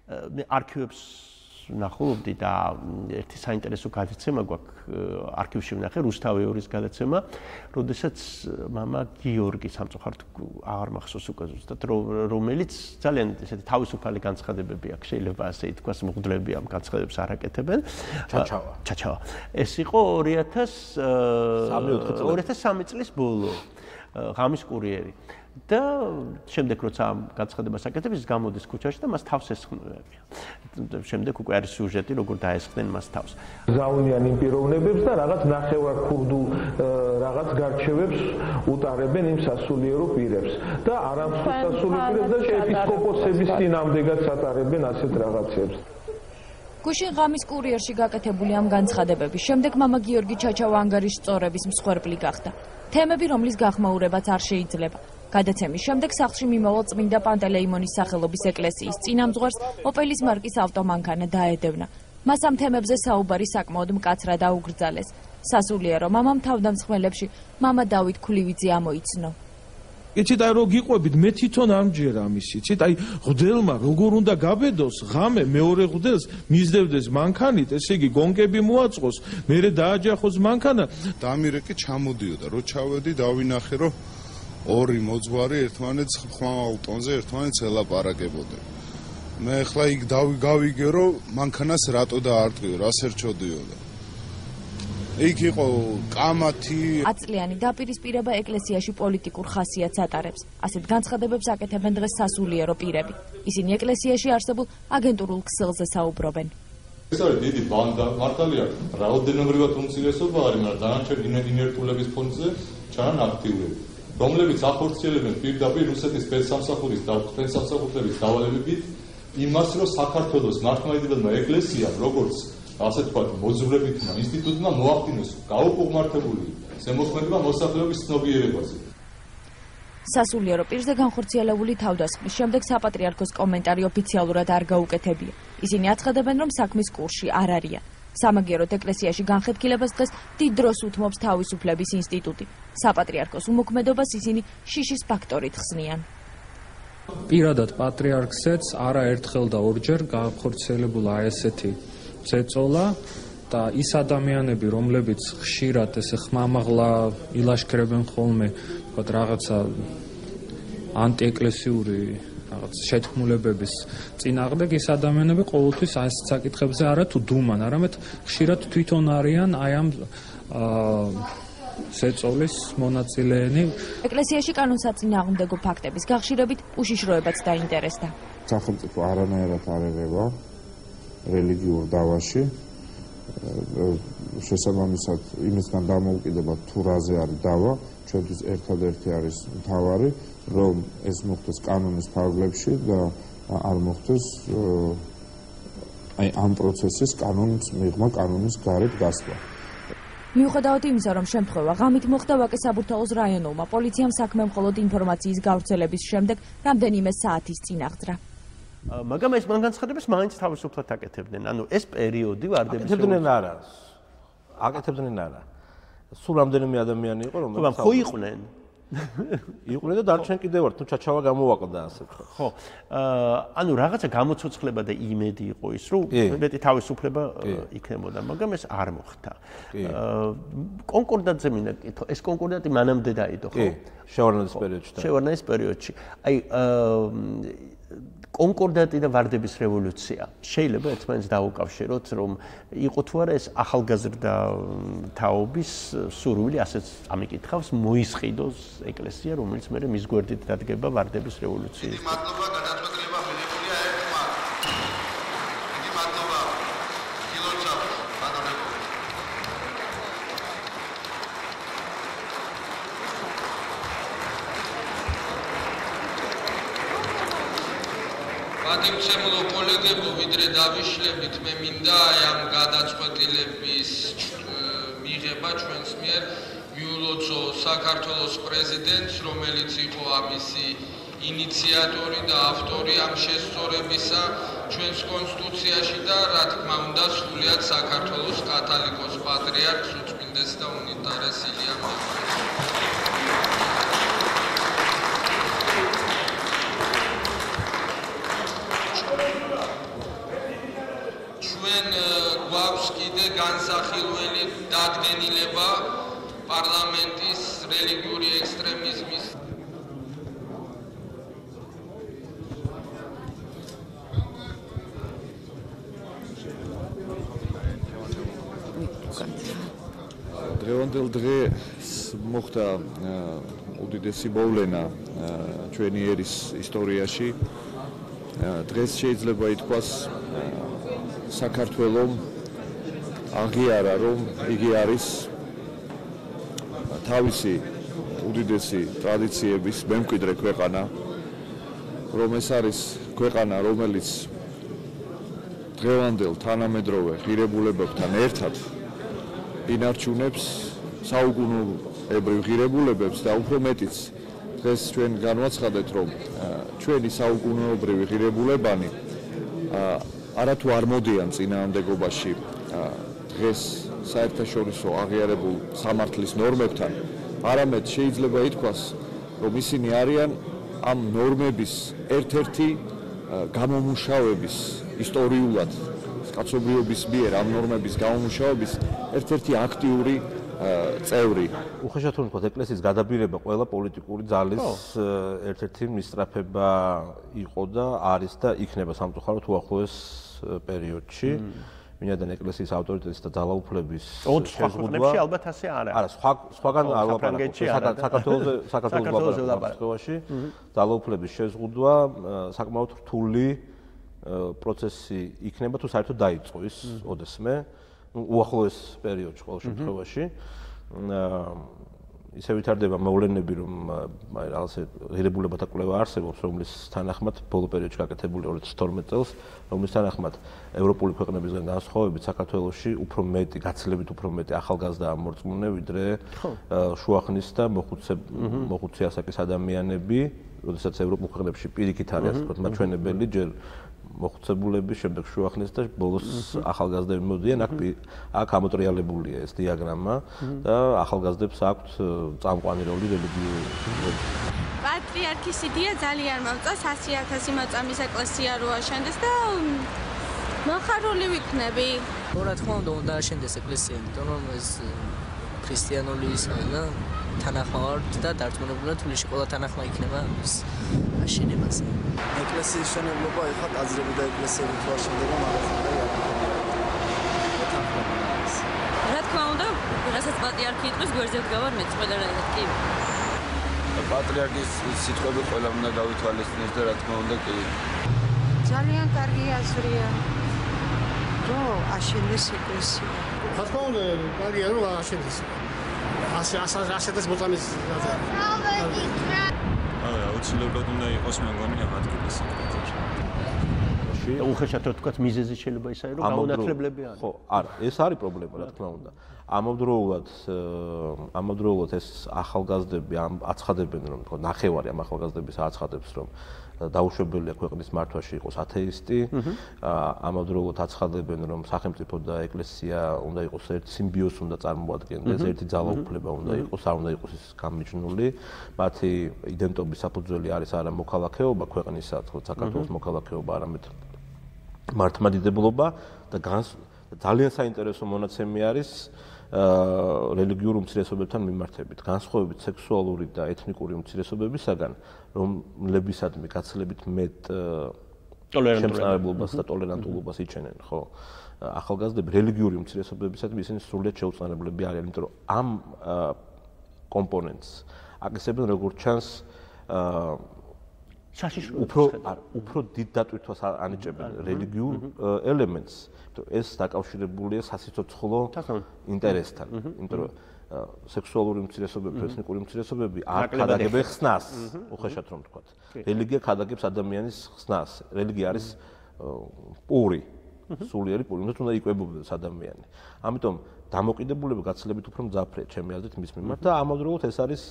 მე არქივებს ვნახულობდი და ერთი საინტერესო გადაცემა გვაქვს არქივში ვნახე რუსთავეორის გადაცემა, როდესაც მამა გიორგი სამწუხაროდ აღარ მახსოვს უკვე ზუსტად, რომელიც ძალიან ესეთი თავისუფალი განცხადებები აქვს, შეიძლება ასე ითქვას, მღვდლები ამ განცხადებებს არ აკეთებენ. ჩაჩავა. ეს იყო 2003 წლის ბოლო ღამის კურიერი. და შემდეგ როცა ამ განცხადებას აკეთებს, ის გამოდის ქუჩაში და მას თავს ესხმევია. შემდეგ უკვე არის სიუჟეტი, როგორ დაესხნენ მას თავს. ზაუნიან იმ პიროვნებებს და რაღაც ნახევარ ქურდულ რაღაც გარჩევებს უტარებენ იმ სასულიერო პირებს და არამსხვილ სასულიერო პირებს და ეპისკოპოსების წინამდეგაც ატარებენ ასეთ რაღაცებს. გუშინ ღამის კურიერში გაკეთებული ამ განცხადებების შემდეგ მამა გიორგი ჩაჩავა ანგარიშ სწორების მსხვერპლი გახდა. თემები, რომლის გახმაურებაც არ შეიძლება. გადაცემის შემდეგ სახლში მიმავალ წმინდა პანტელეიმონის სახელობის ეკლესიის წინამძღვარს ოპელის მარკის ავტომანქანა დაედევნა. მას ამ თემებზე საუბარი საკმაოდ მკაცრად აუგრძალეს. სასულიერო მამამ თავდამსხმელებში მამა დავით ქულივიძე ამოიცნო. იცით, აი რო გიყვებით, მე თვითონ არ მჯერა ამის, იცით, აი ღდელმა როგორ უნდა გაბედოს, ღამე მეორე ღდელს მისდევდეს მანქანით, ესე იგი გონკები მოაწყოს, მერე დააჯახოს მანქანა. დამირეკი ჩამოდიოდა, რო ჩავედი, დავინახე, რომ ორი მოძღვარი ერთმანეთს ხმამაღალ ტონზე ერთმანეთს ელაპარაკებოდნენ. მე ახლა იქ გავიგე, რომ მანქანას რატო დაარტყიო, რას ერჩოდიოდა. იქ იყო კამათი. 10 წლიანი დაპირისპირება ეკლესიაში პოლიტიკურ ხასიათს ატარებს. ასეთ განცხადებებს აკეთებენ დღეს სასულიერო პირები. ისინი ეკლესიაში არსებულ აგენტურულ ქსელზე საუბრობენ. ეს არის დიდი ბანდა, მართალია, რაოდენობრივად უმცირესობა არის, მაგრამ დანარჩენ ინერტულების ფონზე ჩანან აქტიურები, რომლებიც ახორციელებენ პირდაპირ რუსეთის სპეცსამსახურის და სპეცსამსახურების დავალებებით იმას, რომ საქართველოს მართლმადიდებელმა ეკლესიამ, როგორც ასე თქვათ, მოძღვრებითმა ინსტიტუტმა მოახდინოს გაუკუღმართებული ზემოქმედება მოსახლეობის ცნობიერებაზე. სასულიერო პირზე განხორციელებული თავდასხმის შემდეგ საპატრიარქოს კომენტარი ოფიციალურად არ გაუკეთებია. ისინი აცხადებენ, რომ საქმის კურსში არ არიან. სამაგიეროდ ეკლესიაში განხეთქილებას დღეს დიდ დროს უთმობს თავისუფლების ინსტიტუტი. საპატრიარქოს უმოქმედობას ისინი შიშის ფაქტორით ხსნიან. პირადად პატრიარქსაც არაერთხელ და ორჯერ განხორციელებულა ესეთი წეწოლა და ის ადამიანები, რომლებიც ხშირად ესე ხმამაღლა ილაშქრებენ ხოლმე, ვთქვათ, რაღაცა ანტიეკლესიური რაღაც შეთქმულებების წინააღმდეგ, ის ადამიანები ყოველთვის այս საკითხებზე არა თუ დუმან, არამედ ხშირად თვითონ არიან აი ამ ზეწოლის მონაწილეები. ეკლესიაში კანონსაწინააღმდეგო ფაქტების გახშირებით უშიშროებაც დაინტერესდა. სახელმწიფო არანაირად არ ერევა რელიგიურ დავაში, შესაბამისად იმისგან დამოუკიდებად თუ რაზე არის დავა, ჩვენთვის ერთადერთი არის მთავარი, რომ ეს მოხდეს კანონის ფარგლებში და არ მოხდეს აი ამ პროცესის კანონის მიღმა, კანონის გარეთ გასვლა. მიუხედავად იმისა, რომ შემთხვევა ღამით მოხდა, ვაკე საბურთალოს რაიონულმა პოლიციამ საქმე მხოლოდ ინფორმაციის გავრცელების შემდეგ რამდენიმე საათის წინ აღძრა. მაგრამ ეს განცხადებას მაინც თავისუფლად აკეთებდნენ. ანუ ეს პერიოდი ვარდების აკეთებდნენ არა. აკეთებდნენ არა. სულ რამდენიმე ადამიანი იყო, რომელსაც ხო იყვნენ. იყვნენ და დარჩენ კიდევ ვართ, თუ ჩაჩავა გამოვაკლდა ასე ვთქვათ. ხო. ანუ რაღაცა გამოცოცხლება და იმედი იყო ის, რომ მეტი თავისუფლება იქნებოდა, მაგრამ ეს არ მოხდა. კონკორდატზე მინდა კითხო, ეს კონკორდატი მანამდე დაიდო, ხო? შევარდნაძის პერიოდში. შევარდნაძის პერიოდში. აი კონკორდატი და ვარდების რევოლუცია შეიძლება ერთმანეთს დაუკავშიროთ, რომ იყო თუ არა ეს ახალგაზრდა თაობის სურვილი, ასეც ამიკითხავს, მოისყიდოს ეკლესია, რომელიც მერე მის გვერდით დადგება ვარდების რევოლუციის. მადლობა გადაწყვეტილება მიღებულია ერთმა. დიდი მადლობა გილოცავს ბატონებო. მადლობსემულო კოლეგებო, ვიდრე დავიშლებით, მე მინდა ამ გადაწყვეტილების მიღება ჩვენს მიერ მიულოცო საქართველოს პრეზიდენტს, რომელიც იყო ამისი ინიციატორი და ავტორი ამ შესწორებისა ჩვენს კონსტიტუციაში და რა თქმა უნდა სრულიად საქართველოს კათოლიკოს პატრიარქს უწმინდესი და უნიტარესი ილია მეფეს. ჩვენ გვაქვს კიდე განსახილველი დადგენილება პარლამენტის რელიგიური ექსტრემიზმის დღევანდელ დღეს მოხდა უდიდესი მოვლენა ჩვენი ერის ისტორიაში. დღეს შეიძლება ითქვას საქართველომ აღიარა, რომ იგი არის თავისი უდიდესი ტრადიციების მემკვიდრე ქვეყანა, რომ ეს არის ქვეყანა, რომელიც დღევანდელ თანამედროვე ღირებულებებთან ერთად ინარჩუნებს საუკუნეებრივ ღირებულებებს და უფრო მეტიც დღეს ჩვენ განვაცხადეთ, რომ ჩვენი საუკუნეობრივი ღირებულებანი არათუ არ მოდიან წინააღმდეგობაში დღეს საერთაშორისო აღიარებულ სამართლის ნორმებთან, არამედ შეიძლება ითქვას, რომ ისინი არიან ამ ნორმების ერთ-ერთი გამომუშავების ისტორიულად კაცობრიობის მიერ ამ ნორმების გამომუშავების ერთ-ერთი აქტიური წევრი. უხეშად რომ ვთქვათ, ეკლესიის გადაბირება ყველა პოლიტიკური ძალის ერთ-ერთი მისწრაფება იყო და არის და იქნება სამწუხაროდ უახლოეს პერიოდში. ვინაიდან ეკლესიის ავტორიტეტის და ძალაუფლების შეზღუდვა ალბათ ასე არა. არა, სხვაგან საქართველოს ლაპარაკობაში ძალაუფლების შეზღუდვა საკმაოდ რთული პროცესი იქნება თუ საერთოდ დაიწყო ის ოდესმე უახლოეს პერიოდში ყოველ შემთხვევაში ისე ვითარდება მოვლენები რომ რაღაცა ღირებულებათა კვლევა არსებობს რომლის თანახმად ბოლო პერიოდში გაკეთებული 2012 წელს რომლის თანახმად ევროპული ქვეყნებისგან განსხვავებით საქართველოში უფრო მეტი გაცილებით უფრო მეტი ახალგაზრდა მორწმუნე ვიდრე შუახნის და მოხუცი ასაკის ადამიანები როდესაც ევროპულ ქვეყნებში პირიქით არის ასე ვთქვათ მაჩვენებელი ჯერ მოხუცებულების შემდეგ შუახნის და ბოლოს ახალგაზრდები მოდიან აქ ამოტრიალებულია ეს დიაგრამა და ახალგაზრდებს აქვთ წამყვანი როლი რელიგიური პატრიარქის იდეა ძალიან მომწონს 100,000 მოწამის ეკლესია რო აშენდეს და მოხარული ვიქნები რა თქმა უნდა აშენდეს ეკლესია იმიტომ რომ ეს ქრისტიანული ისაა თანახმოვართ და დარწმუნებულია თბილისში ყველა თანახმა იქნება აშენებაზე. ეკლესიის შენებლობა ეხლა ტაძრები და ეკლესიები თუ არ შენდება, მაგრამ რა თქმა უნდა, რასაც პატრიარქი იტყვის, გვერდზე ვდგავარ მეც ყველა რაად კი. პატრიარქის სიტყვები ყველა უნდა გავითვალისწინოს და რა თქმა უნდა კი. ძალიან კარგი აზრია. რომ აშენდეს ეკლესია. რა თქმა უნდა, კარგია რომ აშენდეს. ასეთაც მოწამის ნაზარი. აუცილებლად უნდა იყოს მე მგონი ამ ადგილას და უხეშად რო თქვა მიზეზი შეიძლება ისაა რომ გამონათლებლები არის. ხო, არა, ეს არის პრობლემა რა თქმა უნდა. ამავდროულად ეს ახალგაზრდები აცხადებენ რომ თქო ნახევარი ამ ახალგაზრდების აცხადებს რომ დაუშვებელია ქვეყნის მართვაში იყოს ათეისტი, ამავდროულად აცხადებენ რომ სახელმწიფო და ეკლესია უნდა იყოს ერთ სიმბიოზს უნდა წარმოადგენდეს, ერთი ძალაუფლება უნდა იყოს, არ უნდა იყოს ის გამიჯნული, მათი იდენტობის საფუძველი არის არა მოქალაქეობა ქვეყნისა, თქო საქართველოს მოქალაქეობა, არამედ მართლმადიდებლობა და ძალიან საინტერესო მონაცემი არის რელიგიურ უმცირესობებთან მიმართებით, განსხვავებით სექსუალური და ეთნიკური უმცირესობებისაგან, რომლებისადმი გაცილებით მეტ შემწყნარებლობას და ტოლერანტულობას იჩენენ, ხო? ახალგაზრდები რელიგიური უმცირესობებისადმი ისინი სრულიად შეუწყნარებლები არიან, იმიტომ რომ ამ კომპონენტს აკისრებენ როგორც ჩანს უფრო დიდ დატვირთვას ანიჭებენ რელიგიურ ელემენტს, ეს დაკავშირებულია სასიცოცხლო ინტერესთან, იმიტომ რომ სექსუალური უმცირესობები, ეთნიკური უმცირესობები არ ქადაგებენ ხსნას, უხეშად რომ ვთქვათ. რელიგია ქადაგებს ადამიანის ხსნას. რელიგია არის პური, სულიერი პური, უნდა იკვებებოდეს ადამიანი. ამიტომ დამოკიდებულება გაცილებით უფრო მძაფრია ჩემი აზრით მის მიმართ და ამავდროულად ეს არის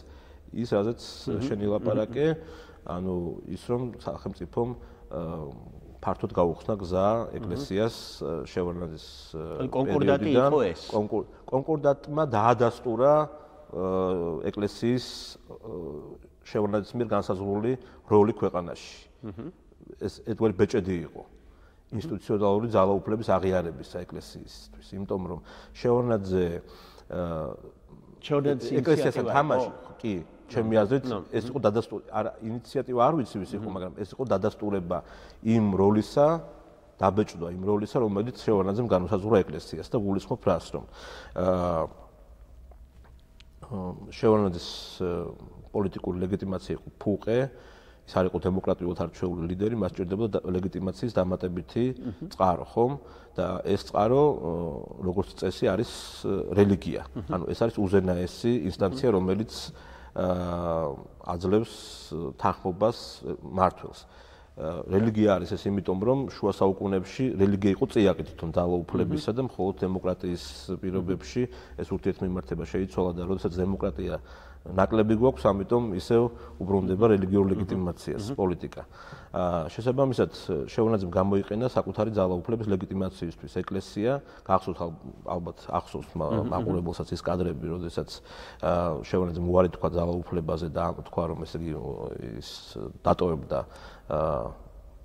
ის რაზეც შენი ლაპარაკე, ანუ ის რომ სახელმწიფომ ფართოდ გაუხსნა გზა ეკლესიას შევარდნაძის კონკორდატი იყო ეს. კონკორდატმა დაადასტურა ეკლესიის შევარდნაძის მიერ განსაზღვრული როლი ქვეყანაში. ეს ერთგვარი ბეჭედი იყო ინსტიტუციონალური ძალაუფლების აღიარების საეკლესიისთვის, იმიტომ რომ შევარდნაძე ეკლესიასთან თამაში კი ჩემი აზრით ეს იყო დადასტურება, არა ინიციატივა არ ვიცი ვის იყო, მაგრამ ეს იყო დადასტურება იმ როლისა, დაბეჭდვა იმ როლისა, რომელიც შევარდნაძემ განუსაზღვრა ეკლესიას და გულისხმობ რას, რომ შევარდნაძის პოლიტიკური ლეგიტიმაცია იყო ფუყე, ის არ იყო დემოკრატიულად არჩეული ლიდერი, მას სჭირდებოდა ლეგიტიმაციის დამატებითი წყარო, ხომ? და ეს წყარო, როგორც წესი, არის რელიგია. ანუ ეს არის უზენაესი ინსტანცია, რომელიც აძლევს თანხმობას მმართველს. რელიგია არის ეს იმიტომ, რომ შუა საუკუნეებში რელიგია იყო წიაღი თვითონ ძალაუფლებისა და მხოლოდ დემოკრატიის პირობებში ეს ურთიერთმიმართება შეიცვალა და როდესაც დემოკრატია ნაკლები გვაქვს, ამიტომ ისევ უბრუნდება რელიგიურ ლეგიტიმაციას პოლიტიკა. შესაბამისად, შევარდნაძემ გამოიყენა საკუთარი ძალაუფლების ლეგიტიმაციისთვის ეკლესია, გახსოვთ ალბათ ახსოვს მაყურებელსაც ის კადრები, როდესაც შევარდნაძემ უარი თქვა ძალაუფლებაზე და თქვა, რომ ესე იგი ის დატოვებდა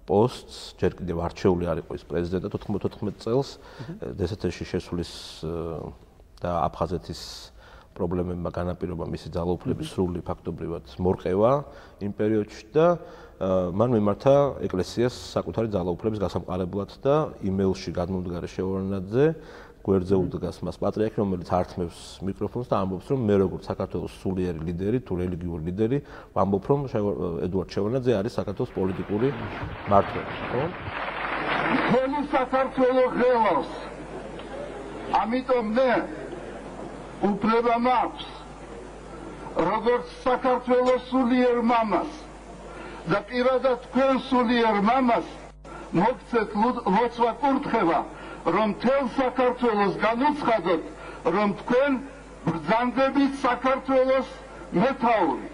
პოსტს, ჯერ კიდევ არჩეული არ იყო ის პრეზიდენტად 94 წელს, დსთ-ში შესulis და აფხაზეთის პრობლემებმა განაპირობა მისი ძალაუფლების სრული ფაქტობრივად მორყევა იმ პერიოდში და მან მიმართა ეკლესიას საკუთარი ძალაუფლების გასამყარებლად და იმეილში გადმომდგარი შევარდნაძე გვერდზე უდგას მას პატრიარქი, რომელიც ართმევს მიკროფონს და ამბობს, რომ მე როგორც საქართველოს სულიერი ლიდერი, თუ რელიგიური ლიდერი, ვამბობ, რომ ედუარდ შევარდნაძე არის საქართველოს პოლიტიკური მმართველი, ხო? მთელი საქართველო ღელავს. ამიტომ მე უფლება მაქვს როგორც საქართველოს სულიერ მამას და პირადად თქვენ სულიერ მამას მოგცეთ ლოცვა კურთხევა, რომ მთელ საქართველოს განუცხადოთ, რომ თქვენ ბრძანდებით საქართველოს მეთაური.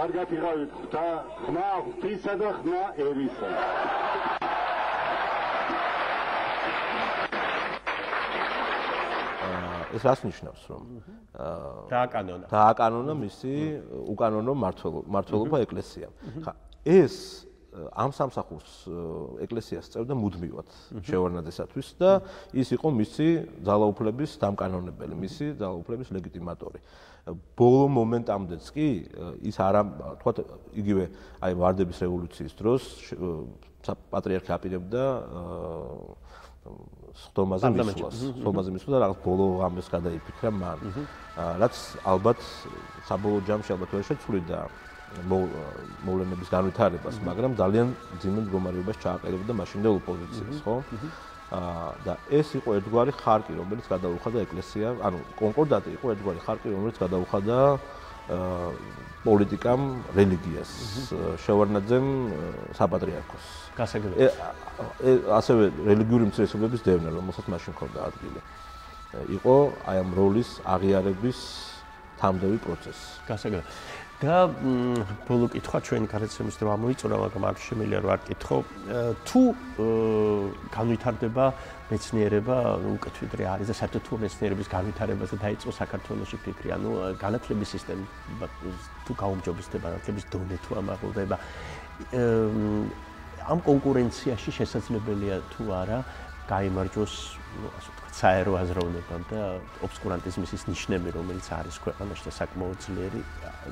კარგად იღავით და ხმა ღვთისა და ხმა ერისა. ეს რას ნიშნავს, რომ დააკანონა მისი უკანონო მმართველობა ეკლესიამ. ხა ეს ამ სამსახურს ეკლესიას წევდა მუდმივად შევარდნაძესათვის და ის იყო მისი ძალაუფლების დამკანონებელი, მისი ძალაუფლების ლეგიტიმატორი. ბოლო მომენტამდეც კი ის არა, თქვათ, იგივე აი ვარდების რევოლუციის დროს პატრიარქი აპირებდა სხდომაზე მისვლას და რაღაც ბოლო ღამეს გადაიფიქრა მან. რაც ალბათ საბოლოო ჯამში ალბათ ვერ შეცვლიდა მოვლენების განვითარებას, მაგრამ ძალიან მძიმე მდგომარეობაში ჩააყალიბდა მაშინდელ ოპოზიციას, ხო? და ეს იყო ერთგვარი ხარკი, რომელიც გადაუხადა ეკლესიამ, ანუ კონკორდატი იყო ერთგვარი ხარკი, რომელიც გადაუხადა პოლიტიკამ რელიგიას, შევარდნაძემ საპატრიარქოს. ასევე რელიგიური უმცირესობების დევნა, რომელსაც მაშინ ჰქონდა ადგილი. იყო აი ამ როლის აღიარების თამდევი პროცესი. გასაგებია. და ბოლო კითხვა ჩვენი გარეთ რომ ამოიწურა, მაგრამ არ შემიძლია რომ არ კითხო, თუ განვითარდება მეცნიერება, უკეთ ვიდრე არის და საერთოდ თუ მეცნიერების განვითარებაზე დაიწყო საქართველოში ფიქრი, ანუ განათლების სისტემა თუ გაუმჯობესდება, განათლების დონე თუ ამაღლდება, ამ კონკურენციაში შესაძლებელია თუ არა გაიმარჯვოს, ასე ვთქვათ, საერო აზროვნებამ და ობსკურანტიზმის ის ნიშნები, რომელიც არის ქვეყანაში და საკმაოდ ძლიერი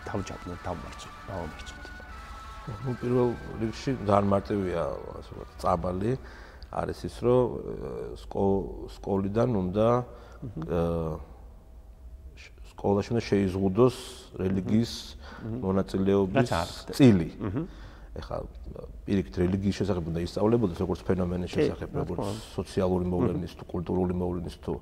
თავჯაყნად დავამარცხოთ. ნუ პირველ რიგში ძალიან მარტივია, ასე ვთქვათ, წაბალი არის ის, რომ სკოლიდან უნდა სკოლაში უნდა შეიზღუდოს რელიგიის მონაწილეობის წილი. ეხლა პირიქით რელიგიის შესახებ უნდა ისწავლებოდეს როგორც ფენომენის შესახებ, როგორც სოციალური მოვლენის თუ კულტურული მოვლენის თუ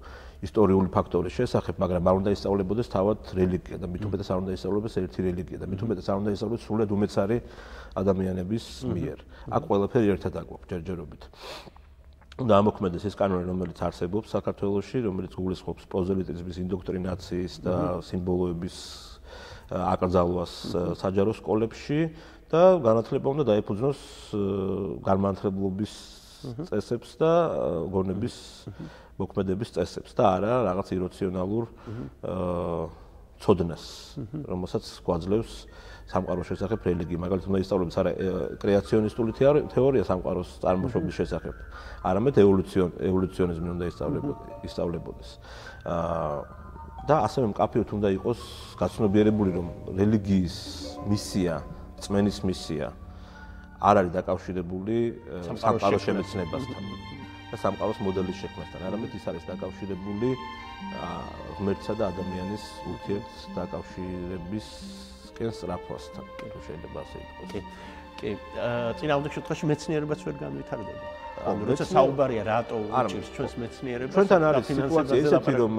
ისტორიული ფაქტორის შესახებ, მაგრამ არ უნდა ისწავლებოდეს თავად რელიგია და მით უმეტეს არ უნდა ისწავლebes ერთი რელიგია და მით უმეტეს არ უნდა ისწავლebes სრულად უმეცარი ადამიანების მიერ. აქ ყველაფერი ერთად აკვაფ ჯერჯერობით. უნდა ამოქმედეს ეს კანონი, რომელიც არსებობს საქართველოში, რომელიც გულისხმობს პროზელიტიზმის ინდოქტრინაციის და სიმბოლოების აკრძალვას საჯარო სკოლებში და განათლება უნდა დაეფუძნოს განმანათლებლობის წესებს და გონების მოქმედების წესებს და არა რაღაც ირაციონალურ ცოდნას, რომელსაც გვაძლევს სამყაროს შესახებ რელიგია. მაგალითად, უნდა ისწავლოს არა კრეაციონისტული თეორია სამყაროს წარმოშობის შესახებ, არამედ ევოლუციონიზმი უნდა ისწავლებოდეს. და ასევე მკაფიოდ უნდა იყოს გაცნობიერებული, რომ რელიგიის მისია, წმენის მისია არ არის დაკავშირებული სამყაროს შემეცნებასთან და სამყაროს მოდელის შექმნასთან, არამედ ის არის დაკავშირებული ღმერთსა და ადამიანის ურთიერთდაკავშირებისკენ სწრაფვასთან, თუ შეიძლება ასე ითქვას. კი, წინააღმდეგ შემთხვევაში მეცნიერებაც ვერ განვითარდება. როცა საუბარია რატო უჭირს ჩვენს მეცნიერებას, ჩვენთან არის სიტუაცია ისეთი, რომ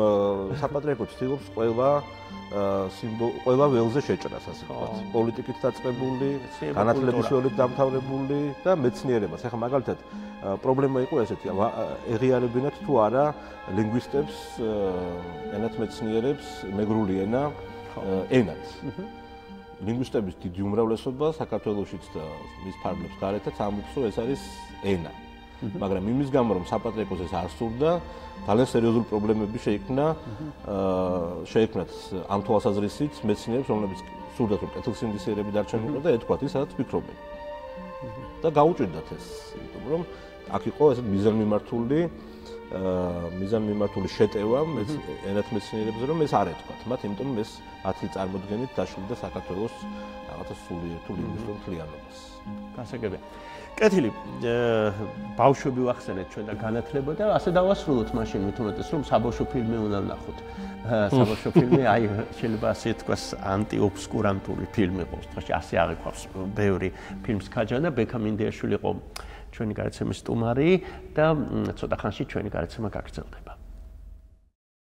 საპატრიარქო ცდილობს ყველა ველზე შეჭრას, ასე ვთქვათ. პოლიტიკით დაწყებული, განათლების ველით დამთავრებული და მეცნიერებას. ეხლა მაგალითად პრობლემა იყო ესეთი, ეღიარებინათ თუ არა ლინგვისტებს, ენათმეცნიერებს მეგრული ენა ენად. ლინგვისტების დიდი უმრავლესობა საქართველოშიც და მის ფარგლებს გარეთაც ამბობს, რომ ეს არის ენა. მაგრამ იმის გამო, რომ საპატრიარქოს ეს არ სურდა, ძალიან სერიოზული პრობლემები შეექმნათ ამ თვალსაზრისით მეცნიერებს, რომლებიც სურდათ, რომ კეთილსინდისიერები დარჩენილიყო და ეთქვათ ის, სადაც ფიქრობენ. და გაუჭირდათ ეს, იმიტომ რომ აქ იყო ესეთ მიზანმიმართული შეტევა ენათმეცნიერებზე, რომ ეს არ ეთქვათ. მათ იმიტომ რომ ეს მათი წარმოდგენით დაშლიდა საქართველოს რაღაცა სულიერ თუ ლინგვისტურ მთლიანობას. გასაგებია. კეთილი, ბავშვები ვახსენეთ ჩვენ და განათლება და ასე დავასრულოთ მაშინ მით უმეტეს რომ საბავშვო ფილმი უნდა ვნახოთ. საბავშვო ფილმი, აი შეიძლება ასე ითქვას ანტიობსკურანტული ფილმი იყო, თქოში ასე აღიქვავს ბევრი ფილმს ქაჯა და ბექა მინდიაშვილი იყო ჩვენი გარეთ ჩემი სტუმარი და ცოტა ხანში ჩვენი გარეთ ჩემ გაგრძელდება.